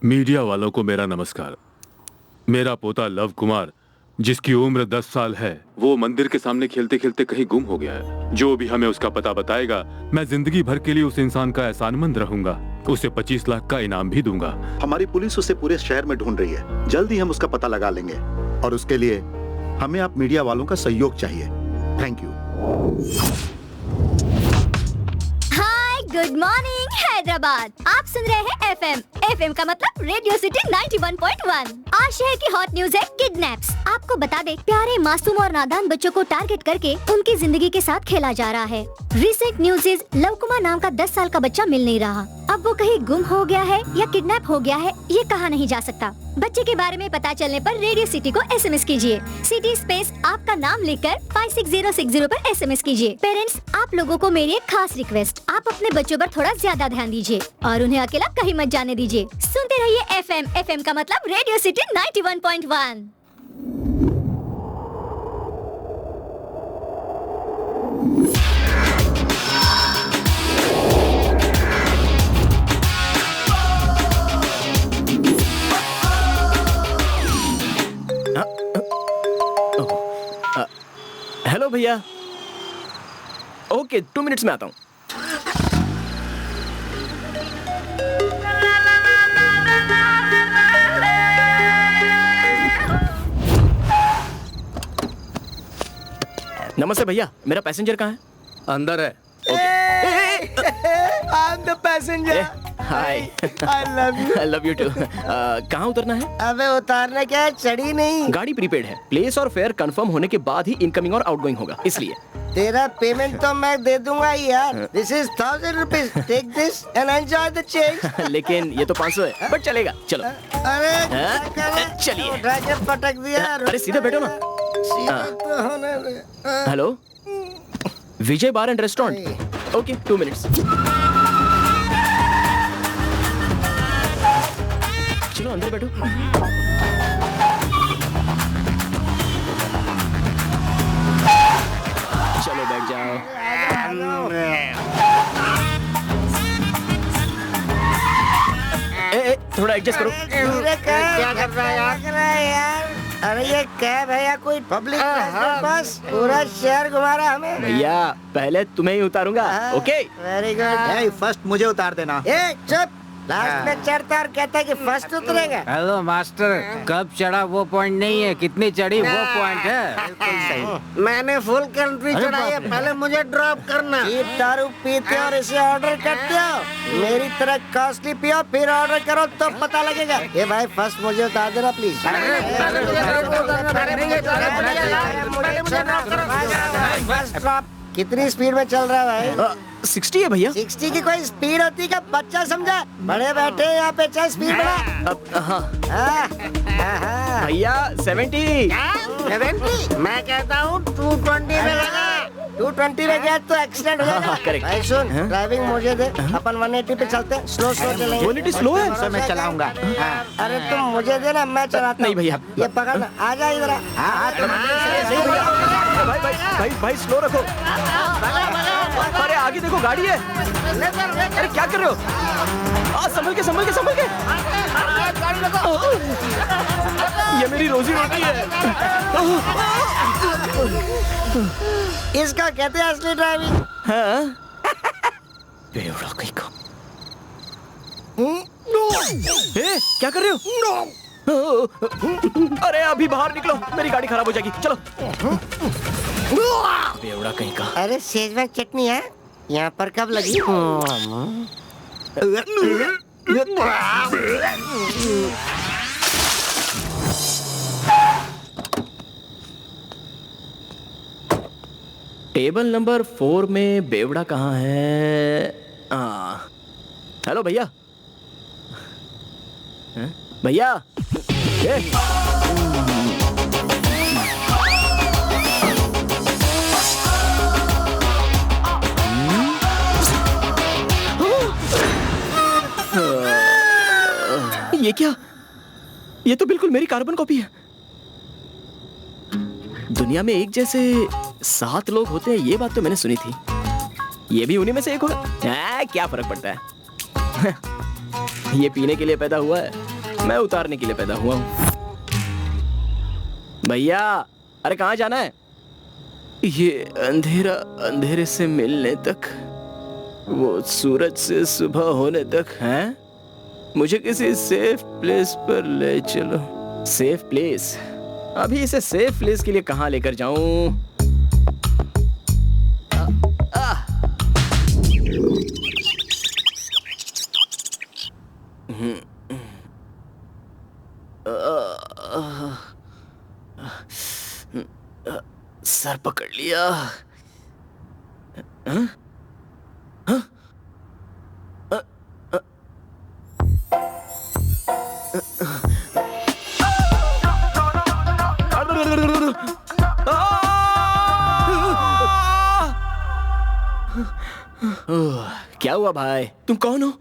Media वालों को मेरा नमस्कार। मेरा पोता लव कुमार, जिसकी उम्र 10 साल है, वो मंदिर के सामने खेलते खेलते कहीं गुम हो गया है। जो भी हमें उसका पता बताएगा, मैं जिंदगी भर के लिए उस इंसान का एहसानमंद रहूंगा। उसे 25 लाख का इनाम भी दूंगा। हमारी पुलिस उसे पूरे शहर में ढूंढ रही है। जल्दी हम उसका पता लगा लेंगे और उसके लिए हमें आप मीडिया वालों का सहयोग चाहिए। Thank you. Good morning Hyderabad. आप सुन रहे हैं एफएम का मतलब रेडियो सिटी 91.1। आज शहर की हॉट न्यूज है किडनैप्स। आपको बता दे, प्यारे मासूम और नादान बच्चों को टारगेट करके उनकी जिंदगी के साथ खेला जा रहा है। Recent news is love Kumar नाम का 10 साल का बच्चा मिल नहीं रहा। अब वो कहीं गुम हो गया है या किडनैप हो गया है, ये कहा नहीं जा सकता। बच्चे के बारे में पता चलने पर रेडियो सिटी को एसएमएस कीजिए। सिटी स्पेस आपका नाम लिखकर 56060 पर एसएमएस कीजिए। पेरेंट्स, आप लोगों को मेरी एक खास रिक्वेस्ट, आप अपने बच्चों पर थोड़ा ज्यादा ध्यान दीजिए और उन्हें अकेला कहीं मत जाने दीजिए। सुनते रहिए एफएम का मतलब रेडियो सिटी 91.1। हेलो भैया। ओके, 2 मिनट्स में आता हूँ। नमस्ते भैया, मेरा पैसेंजर कहाँ है? अंदर है। I'm the passenger. Hi. I love you. I love you too. कहाँ उतरना है? अबे उतारना क्या है, चढ़ी नहीं। गाड़ी प्रीपेड है। प्लेस और फेयर कंफर्म होने के बाद ही इनकमिंग और आउटगोइंग होगा, इसलिए। तेरा पेमेंट तो मैं दे दूंगा यार। This is 1000 rupees. Take this and enjoy the change. लेकिन ये तो 500 है, बट चलेगा। चलो। अरे क्या कर रहे? चलिए। उठा के पटक दिया। अरे सीधे बैठो ना। सीधा तो होने दे। Hello, Vijay bar and restaurant. Okay, 2 minutes. चलो अंदर बैठो। चलो बैठ जाओ। थोड़ा एडजस्ट करो। क्या कर रहा है यार? अरे ये कैब है या कोई पब्लिक बस? पूरा शहर घुमा रहा हमें। भैया, पहले तुम्हें ही उतारूंगा। Okay, very good. फर्स्ट मुझे उतार देना। चुप। लास्ट में चढ़ता और कहता है कि फर्स्ट उतरेगा। हेलो मास्टर, कब चढ़ा वो पॉइंट नहीं है, कितनी चढ़ी वो पॉइंट है। बिल्कुल सही। मैंने फुल कंट्री चढ़ाई है, पहले मुझे ड्रॉप करना। ये दारू पीते और इसे ऑर्डर करते हो, मेरी तरह कॉस्टली पियो फिर ऑर्डर करो तो पता लगेगा। ये भाई फर्स्ट मुझे उतार देना प्लीज। कितनी स्पीड में चल रहा है भाई? 60 है भैया। 60 की कोई स्पीड होती है? बच्चा समझा? बड़े बैठे यहाँ पे, चाहे स्पीड बढ़ा। हाँ भैया, 70। 70? मैं कहता हूँ 220 में लगा। 220 में गया तो एक्सीडेंट हो जाएगा। करेक्ट। भाई सुन, ड्राइविंग मुझे दे, अपन 180 पे चलते हैं। स्लो चलेंगे। 180 स्लो है? सर मैं चलाऊंगा। अरे तुम मुझे दे ना, मैं चलाता नहीं भैया। ये पकड़ना, आ जा इधर। भाई स्लो रखो। अरे आगे देखो, गाड़ी है। अरे क्या कर रहे हो? संभल के। ये मेरी रोजी रोटी है। इसका कहते हैं असली ड्राइविंग। हाँ? बेवड़ा कहीं का। क्या कर रहे हो? अरे अभी बाहर निकलो, मेरी गाड़ी खराब हो जाएगी। चलो। बेवड़ा कहीं का। अरे शेजवान चटनी है यहाँ पर कब लगी? टेबल नंबर 4 में बेवड़ा कहाँ है? हेलो भैया। भैया, ये क्या? ये तो बिल्कुल मेरी कार्बन कॉपी है। दुनिया में एक जैसे 7 लोग होते हैं, ये बात तो मैंने सुनी थी। ये भी उन्हीं में से एक होगा। क्या फर्क पड़ता है? ये पीने के लिए पैदा हुआ है। मैं उतारने के लिए पैदा हुआ हूँ। भैया, अरे कहाँ जाना है? ये अंधेरा अंधेरे से मिलने तक, वो सूरज से सुबह होने तक है। मुझे किसी सेफ प्लेस पर ले चलो। Safe place? अभी इसे सेफ प्लेस के लिए कहाँ लेकर जाऊं? सर पकड़ लिया। हाँ? हाँ? क्या हुआ भाई? तुम कौन हो?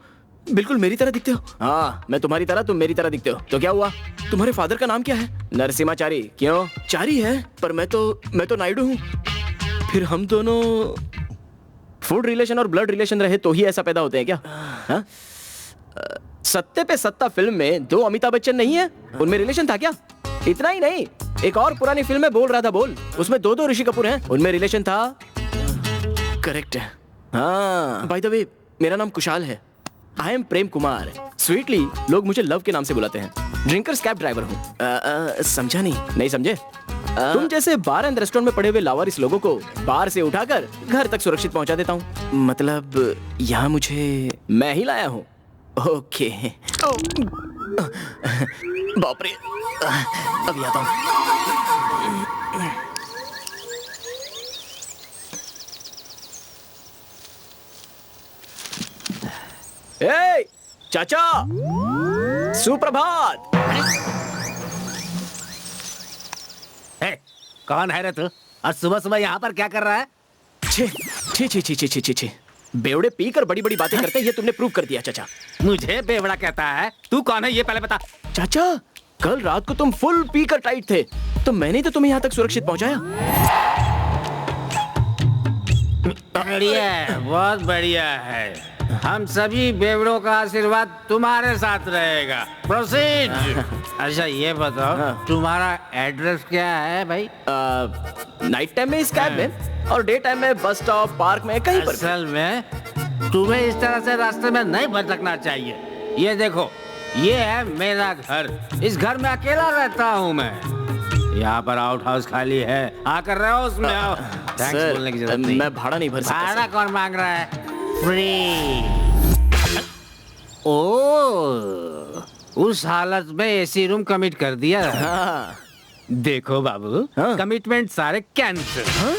बिल्कुल मेरी तरह दिखते हो। हाँ, मैं तुम्हारी तरह, तुम मेरी तरह दिखते हो। तो क्या हुआ? तुम्हारे फादर का नाम क्या है? नरसिम्हाचारी। क्यों? चारी है, पर मैं तो नायडू हूँ। फिर हम दोनों फूड रिलेशन और ब्लड रिलेशन रहे तो ही ऐसा पैदा होते हैं क्या? हाँ? सत्ते पे सत्ता फिल्म में 2 अमिताभ बच्चन नहीं है? उनमें रिलेशन था क्या? इतना ही नहीं, एक और पुरानी फिल्म में बोल रहा था बोल, उसमें 2 ऋषि कपूर हैं, उनमें रिलेशन था। करेक्ट है। हाँ, बाय द वे, मेरा नाम कुशाल है। I am Prem Kumar. Sweetly लोग मुझे लव के नाम से बुलाते हैं। ड्रिंकर्स कैब ड्राइवर हूँ। समझा नहीं समझे? तुम जैसे बार एंड रेस्टोरेंट में पड़े हुए लावारिस लोगों को बार से उठाकर घर तक सुरक्षित पहुंचा देता हूँ। मतलब यहाँ मुझे मैं ही लाया हूँ। ओके। बाप रे, अभी आता हूँ। ए, चाचा, सुप्रभात। कौन है रे तू? और सुबह सुबह यहाँ पर क्या कर रहा है? छे छे छे छे छे छे छे, बेवड़े पीकर बड़ी बड़ी बातें करते हैं, ये तुमने प्रूव कर दिया चाचा। मुझे बेवड़ा कहता है? तू कौन है ये पहले बता। चाचा, कल रात को तुम फुल पीकर टाइट थे, तो मैंने तो तुम्हें यहाँ तक सुरक्षित पहुँचाया। बढ़िया है, बहुत बढ़िया है। हम सभी बेवड़ों का आशीर्वाद तुम्हारे साथ रहेगा। प्रोसीड। अच्छा ये बताओ, तुम्हारा एड्रेस क्या है भाई? नाइट टाइम में इस कैब में और डे टाइम में बस स्टॉप, पार्क में, कहीं पर। असल में तुम्हें इस तरह से रास्ते में नहीं भटकना चाहिए। ये देखो, ये है मेरा घर। इस घर में अकेला रहता हूँ मैं। यहाँ पर आउट हाउस खाली है, आकर रहो उसमें। आओ। थैंक्स बोलने की जरूरत नहीं। मैं भाड़ा नहीं भर सकता। भाड़ा कौन मांग रहा है? फ्री। ओ, उस हालत में एसी रूम कमिट कर दिया। हाँ। देखो बाबू, हाँ? कमिटमेंट सारे कैंसिल। हाँ?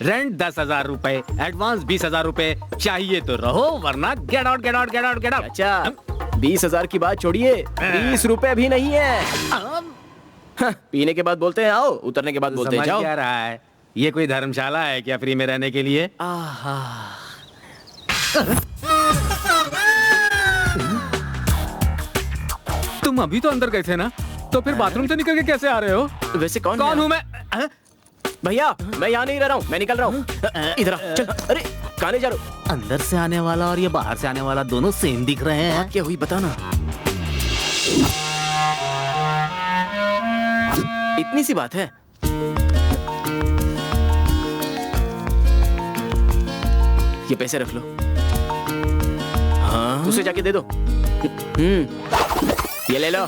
रेंट 10,000 रुपए, एडवांस 20,000 रुपए। चाहिए तो रहो, वरना get out get out get out get out. अच्छा, 20,000 की बात छोड़िए, 20 रुपए भी नहीं है। हाँ, पीने के बाद बोलते हैं आओ, उतरने के बाद बोलते हैं समझ जाओ। क्या रहा है? ये कोई धर्मशाला है क्या फ्री में रहने के लिए? आहा। तुम अभी तो अंदर गए थे ना, तो फिर बाथरूम से निकल के कैसे आ रहे हो? वैसे कौन हूँ मैं? भैया, मैं यहाँ नहीं रह रहा हूँ, मैं निकल रहा हूँ। इधर आ, चल। अरे कहाँ जा रहे हो? अंदर से आने वाला और ये बाहर से आने वाला दोनों सेम दिख रहे हैं। क्या हुई बताना। इतनी सी बात है। ये पैसे रख लो। हाँ, उसे जाके दे दो। ये ले लो।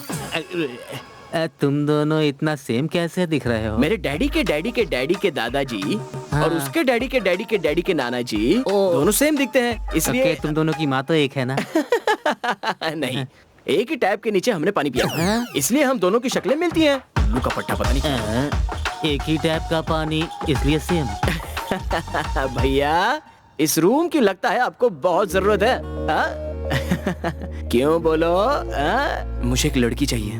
तुम दोनों इतना सेम कैसे दिख रहे हो? मेरे डैडी के डैडी के डैडी के दादाजी और उसके डैडी के डैडी के डैडी के नाना जी दोनों सेम दिखते हैं, इसलिए तुम दोनों की माँ तो एक है ना? नहीं, एक ही टैप के नीचे हमने पानी पिया, इसलिए हम दोनों की शक्लें मिलती हैं। उल्लू का पट्टा पता नहीं। एक ही टैप का पानी, इसलिए सेम। भैया, इस रूम की लगता है आपको बहुत जरूरत है। क्यों बोलो? मुझे एक लड़की चाहिए।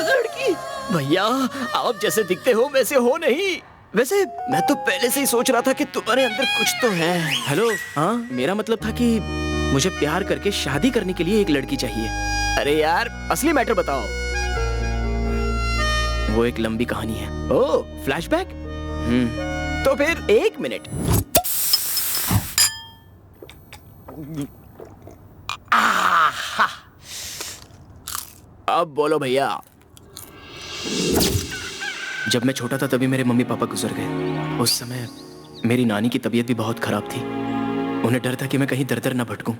लड़की? भैया, आप जैसे दिखते हो वैसे हो नहीं। वैसे मैं तो पहले से ही सोच रहा था कि तुम्हारे अंदर कुछ तो है। हेलो, हाँ, मेरा मतलब था कि मुझे प्यार करके शादी करने के लिए एक लड़की चाहिए। अरे यार, असली मैटर बताओ। वो एक लंबी कहानी है। ओह, फ्लैशबैक? तो फिर 1 मिनट। अब बोलो भैया। जब मैं छोटा था तभी मेरे मम्मी पापा गुजर गए। उस समय मेरी नानी की तबीयत भी बहुत खराब थी। उन्हें डर था कि मैं कहीं दर दर न भटकूं।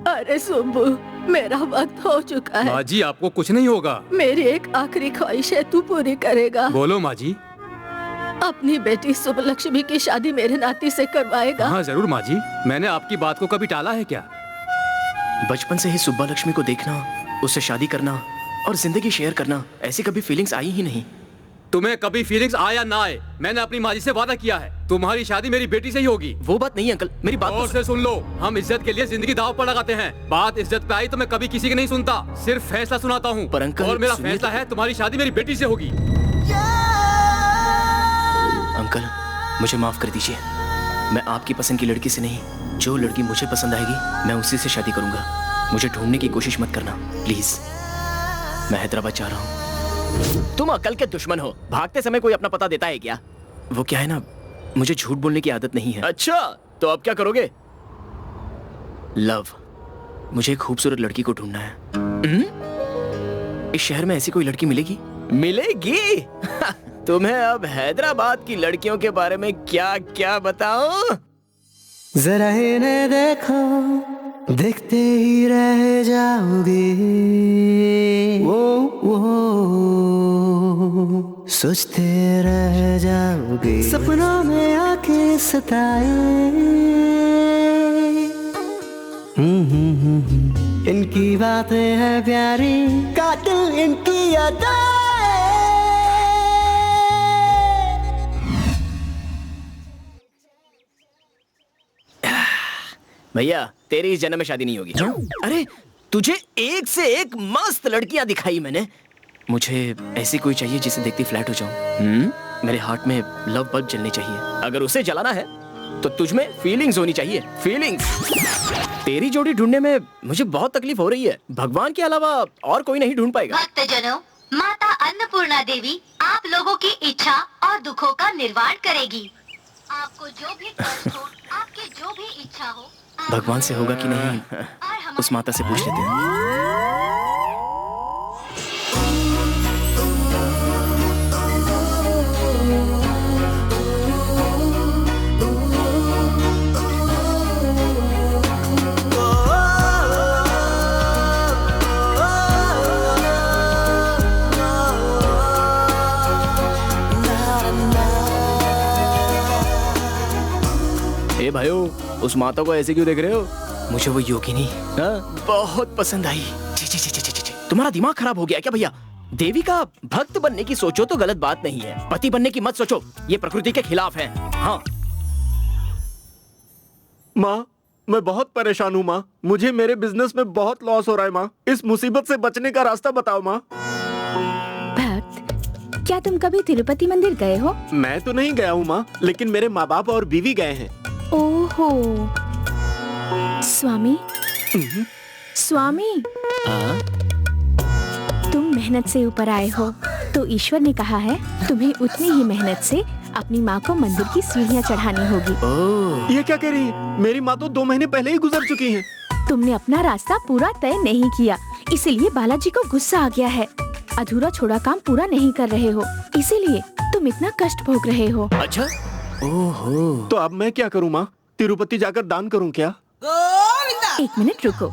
अरे सुब्बू, मेरा वक्त हो चुका है। माँ जी, आपको कुछ नहीं होगा। मेरी एक आखिरी ख्वाहिश है, तू पूरी करेगा। बोलो माँ जी। अपनी बेटी सुब्बलक्ष्मी की शादी मेरे नाती से करवाएगा। हाँ जरूर माँ जी, मैंने आपकी बात को कभी टाला है क्या? बचपन से ही सुब्बा लक्ष्मी को देखना, उससे शादी करना और जिंदगी शेयर करना, ऐसी कभी फीलिंग्स आई ही नहीं। तुम्हें कभी फीलिंग्स आए या ना आए, मैंने अपनी माँ जी से वादा किया है, तुम्हारी शादी मेरी बेटी से ही होगी। वो बात नहीं अंकल, मेरी बात और से सुन लो, हम इज्जत के लिए जिंदगी दांव पर लगाते हैं। बात इज्जत पे आई तो मैं कभी किसी की नहीं सुनता, सिर्फ फैसला सुनाता हूँ। पर अंकल, और मेरा सुनिए फैसला है, तुम्हारी शादी मेरी बेटी से होगी। अंकल मुझे माफ कर दीजिए। मैं आपकी पसंद की लड़की से नहीं, जो लड़की मुझे पसंद आएगी मैं उसी से शादी करूंगा। मुझे ढूंढने की कोशिश मत करना प्लीज। मैं हैदराबाद जा रहा हूँ। तुम अकल के दुश्मन हो। भागते समय कोई अपना पता देता है क्या? वो क्या है ना, मुझे झूठ बोलने की आदत नहीं है। अच्छा, तो अब क्या करोगे? लव, मुझे एक खूबसूरत लड़की को ढूंढना है। इस शहर में ऐसी कोई लड़की मिलेगी? मिलेगी? तुम्हें अब हैदराबाद की लड़कियों के बारे में क्या क्या बताऊं? जरा इन्हें देखो, देखते ही रह जाओगे। वो सोचते रह जाओगे, सपनों में आके सताए। इनकी बातें हैं प्यारी, कातिल इनकी अदाएं। भैया तेरी इस जन्म में शादी नहीं होगी। अरे तुझे एक से एक मस्त लड़कियां दिखाई मैंने। मुझे ऐसी कोई चाहिए जिसे देखती फ्लैट हो जाऊं। मेरे हार्ट में लव बल्ब जलने चाहिए। अगर उसे जलाना है तो तुझ में फीलिंग्स होनी चाहिए। फीलिंग्स। तेरी जोड़ी ढूंढने में मुझे बहुत तकलीफ हो रही है। भगवान के अलावा और कोई नहीं ढूंढ पाएगा। भक्तजनों, माता अन्नपूर्णा देवी आप लोगों की इच्छा और दुखों का निर्वाण करेगी। आपको जो भी कष्ट हो, आपकी जो भी इच्छा हो, भगवान से होगा कि नहीं, उस माता से पूछ लेते हैं। ए भाइयों, उस माता को ऐसे क्यों देख रहे हो? मुझे वो योगिनी बहुत पसंद आई। तुम्हारा दिमाग खराब हो गया क्या भैया? देवी का भक्त बनने की सोचो तो गलत बात नहीं है, पति बनने की मत सोचो, ये प्रकृति के खिलाफ है। हाँ माँ, मैं बहुत परेशान हूँ माँ। मुझे मेरे बिजनेस में बहुत लॉस हो रहा है माँ। इस मुसीबत से बचने का रास्ता बताओ माँ। भक्त, क्या तुम कभी तिरुपति मंदिर गए हो? मैं तो नहीं गया हूँ माँ, लेकिन मेरे माँ बाप और बीवी गए हैं। ओहो, स्वामी स्वामी, तुम मेहनत से ऊपर आए हो तो ईश्वर ने कहा है तुम्हें उतनी ही मेहनत से अपनी माँ को मंदिर की सीढ़ियाँ चढ़ानी होगी। ये क्या कह रही है? मेरी माँ तो 2 महीने पहले ही गुजर चुकी है। तुमने अपना रास्ता पूरा तय नहीं किया, इसीलिए बालाजी को गुस्सा आ गया है। अधूरा छोड़ा काम पूरा नहीं कर रहे हो, इसीलिए तुम इतना कष्ट भोग रहे हो। अच्छा, ओहो। तो अब मैं क्या करूँ माँ? तिरुपति जाकर दान करूँ क्या? एक मिनट रुको।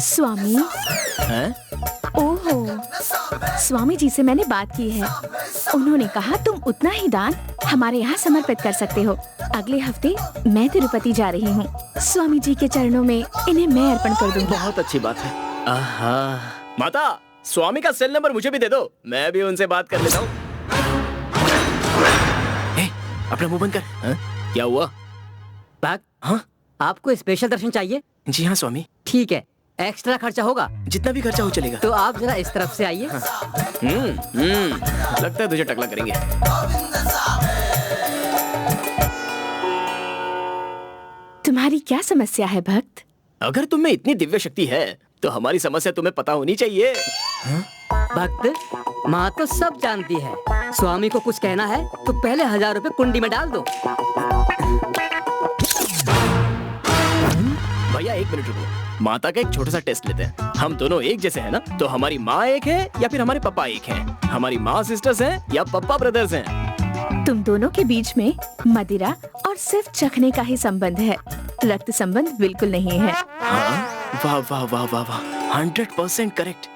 स्वामी, ओहो, स्वामी जी से मैंने बात की है। उन्होंने कहा तुम उतना ही दान हमारे यहाँ समर्पित कर सकते हो। अगले हफ्ते मैं तिरुपति जा रही हूँ। स्वामी जी के चरणों में इन्हें मैं अर्पण कर दूंगी। बहुत अच्छी बात है। आहा। माता, स्वामी का सेल नंबर मुझे भी दे दो, मैं भी उनसे बात कर लेता हूँ। अपना मुंह बंद कर। क्या हुआ? हाँ? आपको स्पेशल दर्शन चाहिए? जी हाँ स्वामी। ठीक है, एक्स्ट्रा खर्चा होगा? जितना भी खर्चा हो चलेगा। तो आप जरा इस तरफ से आइए। लगता है तुझे टकला करेंगे। तुम्हारी क्या समस्या है भक्त? अगर तुम में इतनी दिव्य शक्ति है तो हमारी समस्या तुम्हें पता होनी चाहिए। भक्त, माँ तो सब जानती है। स्वामी को कुछ कहना है तो पहले 1000 रुपए कुंडी में डाल दो। भैया एक मिनट रुको, माता का एक छोटा सा टेस्ट लेते हैं। हम दोनों एक जैसे हैं ना, तो हमारी माँ एक है या फिर हमारे पापा एक हैं? हमारी माँ सिस्टर्स हैं या पापा ब्रदर्स हैं? तुम दोनों के बीच में मदिरा और सिर्फ चखने का ही संबंध है, रक्त संबंध बिल्कुल नहीं है। हाँ? वाह वाह वाह वाह वाह, 100% करेक्ट।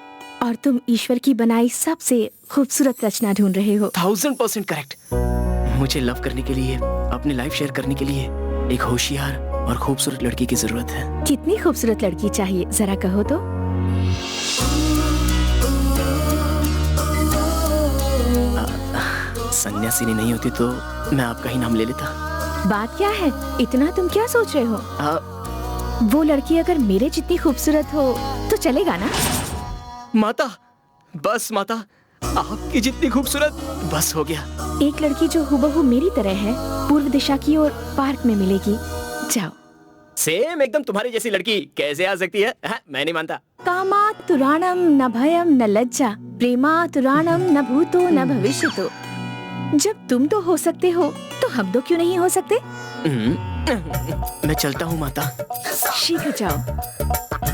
और तुम ईश्वर की बनाई सबसे खूबसूरत रचना ढूंढ रहे हो। 1000% करेक्ट। मुझे लव करने के लिए, अपनी लाइफ शेयर करने के लिए एक होशियार और खूबसूरत लड़की की जरूरत है। कितनी खूबसूरत लड़की चाहिए, जरा कहो तो। सन्यासिनी नहीं होती तो मैं आपका ही नाम ले लेता। बात क्या है, इतना तुम क्या सोच रहे हो? वो लड़की अगर मेरे जितनी खूबसूरत हो तो चलेगा ना? माता, बस माता, आपकी जितनी खूबसूरत बस हो गया। एक लड़की जो हुबहू मेरी तरह है, पूर्व दिशा की ओर पार्क में मिलेगी। जाओ। सेम एकदम तुम्हारी जैसी लड़की कैसे आ सकती है? मैं नहीं मानता। कामातुराणम न भयम न लज्जा, प्रेमातुराणम न भूतो न भविष्यतो। जब तुम तो हो सकते हो तो हम तो क्यों नहीं हो सकते? मैं चलता हूँ माता। शीघ्र जाओ।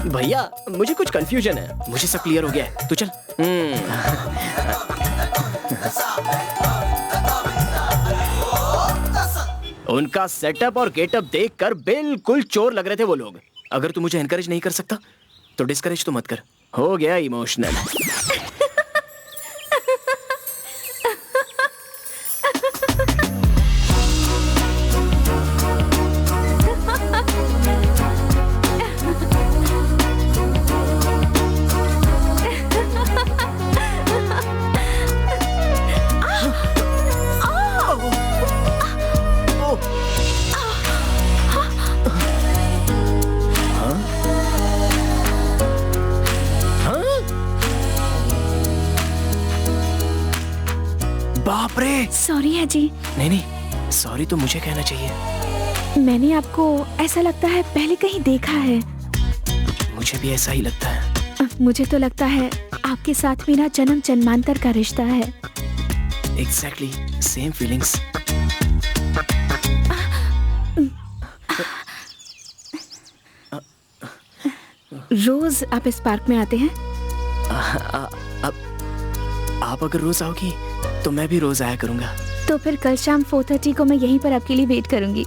भैया मुझे कुछ कंफ्यूजन है, मुझे सब क्लियर हो गया है, तू चल। उनका सेटअप और गेटअप देखकर बिल्कुल चोर लग रहे थे वो लोग। अगर तू मुझे एनकरेज नहीं कर सकता तो डिस्करेज तो मत कर। हो गया इमोशनल। बाप रे। सॉरी है जी। नहीं, सॉरी तो मुझे कहना चाहिए। मैंने आपको ऐसा लगता है पहले कहीं देखा है। मुझे भी ऐसा ही लगता है। मुझे तो लगता है आपके साथ मेरा जन्म जन्मांतर का रिश्ता है। Exactly, same feelings. रोज आप इस पार्क में आते हैं? आप अगर रोज आओगी तो मैं भी रोज आया करूंगा। तो फिर कल शाम 4:30 को मैं यहीं पर आपके लिए वेट करूंगी।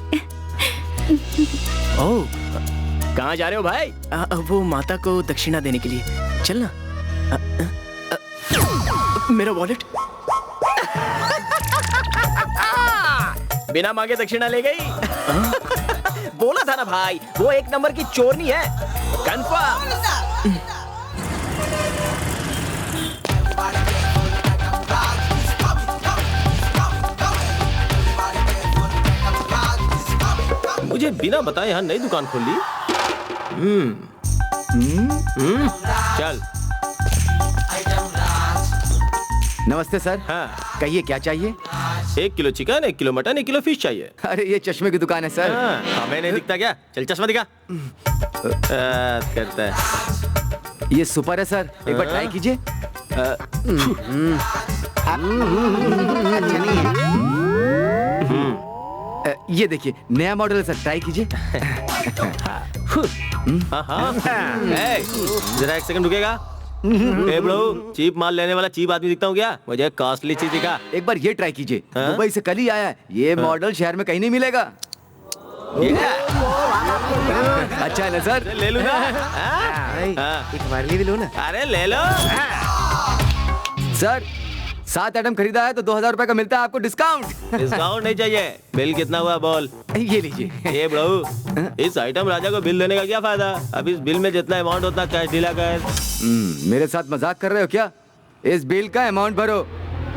ओह, कहाँ जा रहे हो भाई? वो माता को दक्षिणा देने के लिए। चलना। मेरा वॉलेट बिना मांगे दक्षिणा ले गई। बोला था ना भाई, वो एक नंबर की चोरनी है, कंफर्म। मुझे बिना बताए यहाँ नई दुकान खोल ली। चल। नमस्ते सर। हाँ कहिए क्या चाहिए? 1 kilo chicken, 1 kilo mutton, 1 kilo fish चाहिए। अरे ये चश्मे की दुकान है सर। हमें नहीं दिखता क्या? चल चश्मा दिखा। करता है। ये सुपर है सर, एक बार ट्राई कीजिए। ये देखिए नया मॉडल है सर, ट्राई कीजिए। जरा एक सेकंड रुकेगा? ए ब्रो, चीप माल लेने वाला चीप आदमी दिखता हूँ क्या? मुझे कॉस्टली चीज दिखा। एक बार ये ट्राई कीजिए, दुबई से कल ही आया है। ये मॉडल शहर में कहीं नहीं मिलेगा। अच्छा है ना सर? ले लूँ ना? एक बार भी लो ना। अरे ले लो सर। 7 आइटम खरीदा है तो 2000 रुपए का मिलता है आपको डिस्काउंट। डिस्काउंट नहीं चाहिए। बिल कितना हुआ बोल? ये लीजिए। ये ब्रो, इस आइटम राजा को बिल देने का क्या फायदा? अब इस बिल में जितना अमाउंट होता कैश ढीला कर। मेरे साथ मजाक कर रहे हो क्या? इस बिल का अमाउंट भरो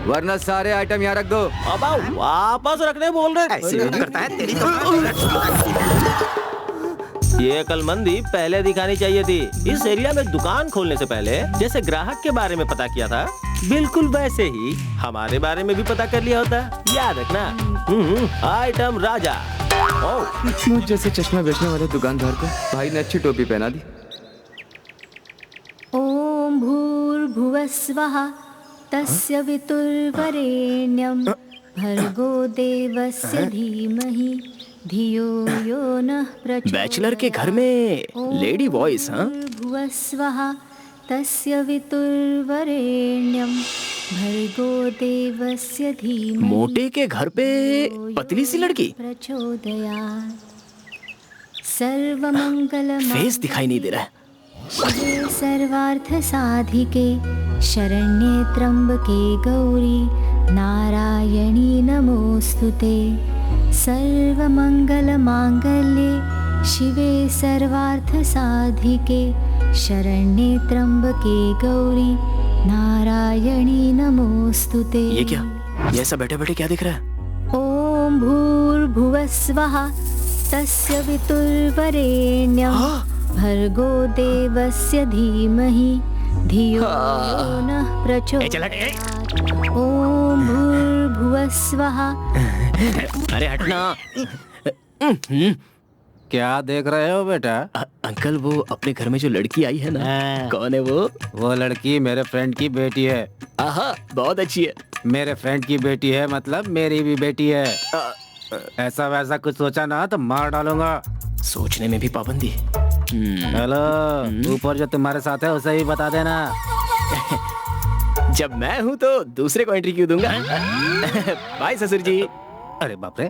वरना सारे आइटम यहाँ रख दो। अब वापस रखने बोल रहे। ऐसे करता है तेरी तो। ये अकलमंदी पहले दिखानी चाहिए थी। इस एरिया में दुकान खोलने से पहले जैसे ग्राहक के बारे में पता किया था, बिल्कुल वैसे ही हमारे बारे में भी पता कर लिया होता। याद रखना। आइटम राजा। मुझ जैसे चश्मा बेचने वाले दुकानदार को भाई ने अच्छी टोपी पहना दी। ओम भूर्भुवस्वः तस्य वितुर्वरेण्यं भर्गो देवस्य धीमहि धियो यो नः प्रचोदयात्। बैचलर के घर में लेडी वॉइस, हाँ? भुवस्वः तस्य वितुर्वरेण्यं भर्गो देवस्य धीमहि मोटे के घर पे पतली सी लड़की, प्रचोदयात्। सर्वमंगलम फेस दिखाई नहीं दे रहा है। शिवे सर्वार्थ साधिके शरण्ये त्र्यंबके गौरी नारायणी नमोस्तुते। सर्वमंगल मांगल्ये शिवे सर्वार्थ साधिके शरण्ये त्र्यंबके गौरी नारायणी नमोस्तुते। ये क्या? ये ऐसा बैठे बैठे क्या दिख रहा है? ओम भूर्भुवस्वः तस्य वितुर्वरेण्यं भर्गो देवस्य धीमहि धियो यो नः प्रचोदयात्। ओम भूर्भुवस्वः। अरे हटना। क्या देख रहे हो बेटा? अंकल वो अपने घर में जो लड़की आई है ना, कौन है वो? वो लड़की मेरे फ्रेंड की बेटी है। आहा, बहुत अच्छी है। मेरे फ्रेंड की बेटी है मतलब मेरी भी बेटी है। ऐसा वैसा कुछ सोचा ना तो मार डालूंगा। सोचने में भी पाबंदी। हेलो, ऊपर जो तुम्हारे साथ है उसे ही बता देना। जब मैं हूँ तो दूसरे को एंट्री क्यों दूंगा? बाय ससुर जी। अरे बाप रे,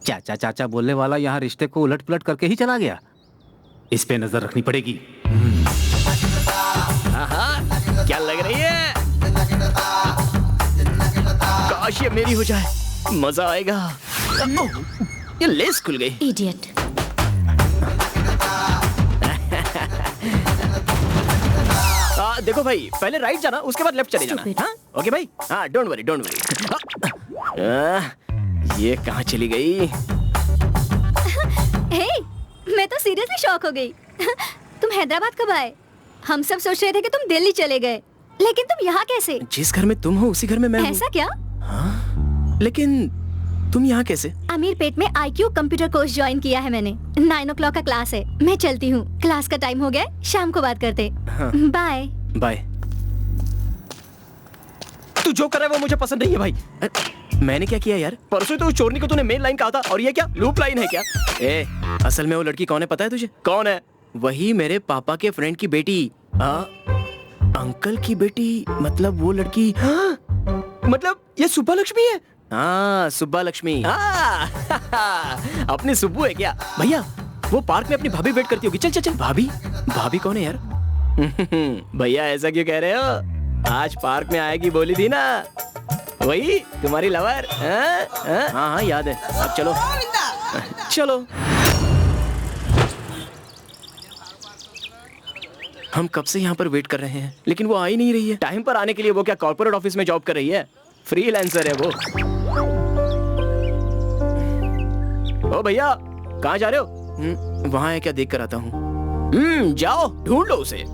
चाचा चाचा बोलने वाला यहाँ रिश्ते को उलट पुलट करके ही चला गया। इस पे नजर रखनी पड़ेगी। क्या लग रही है? काश ये मेरी हो जाए, मजा आएगा। ये लेस खुल गई। इडियट। देखो भाई, पहले राइट जाना, उसके बाद लेफ्ट चले जाना। हाँ? ओके भाई? हाँ, डोंट वरी डोंट वरी। ये कहाँ चली गई? हे, मैं तो सीरियसली शॉक हो गई। तुम हैदराबाद कब आए? हम सब सोच रहे थे कि तुम दिल्ली चले गए, लेकिन तुम यहाँ कैसे? जिस घर में तुम हो उसी घर में मैं हूँ। ऐसा क्या? हाँ? लेकिन तुम यहाँ कैसे? अमीरपेट में IQ कंप्यूटर कोर्स ज्वाइन किया है मैंने। 9 o'clock का क्लास है। मैं चलती हूँ, क्लास का टाइम हो गया, शाम को बात करते। बाय। बाय। तू जो कर रहा है वो मुझे पसंद नहीं है भाई। मैंने क्या किया यार? परसों तो उस चोरनी को तूने मेन लाइन कहा था और ये क्या लूप लाइन है क्या? ए, असल में वो लड़की कौन है पता है तुझे? कौन है? वही मेरे पापा के फ्रेंड की बेटी। अंकल की बेटी मतलब वो लड़की। मतलब ये सुब्बा लक्ष्मी है। हाँ, सुब्बा लक्ष्मी। अपनी सुब्बू है क्या? भैया वो पार्क में अपनी भाभी वेट करती होगी। चल चल चल। भाभी? भाभी कौन है यार? भैया ऐसा क्यों कह रहे हो? आज पार्क में आएगी बोली थी ना, वही तुम्हारी लवर। हाँ हाँ याद है। अब चलो चलो। हम कब से यहाँ पर वेट कर रहे हैं लेकिन वो आ ही नहीं रही है। टाइम पर आने के लिए वो क्या कॉर्पोरेट ऑफिस में जॉब कर रही है? फ्रीलांसर है वो। ओ भैया कहाँ जा रहे हो? वहाँ है क्या, देख कर आता हूँ। जाओ ढूंढ लो उसे।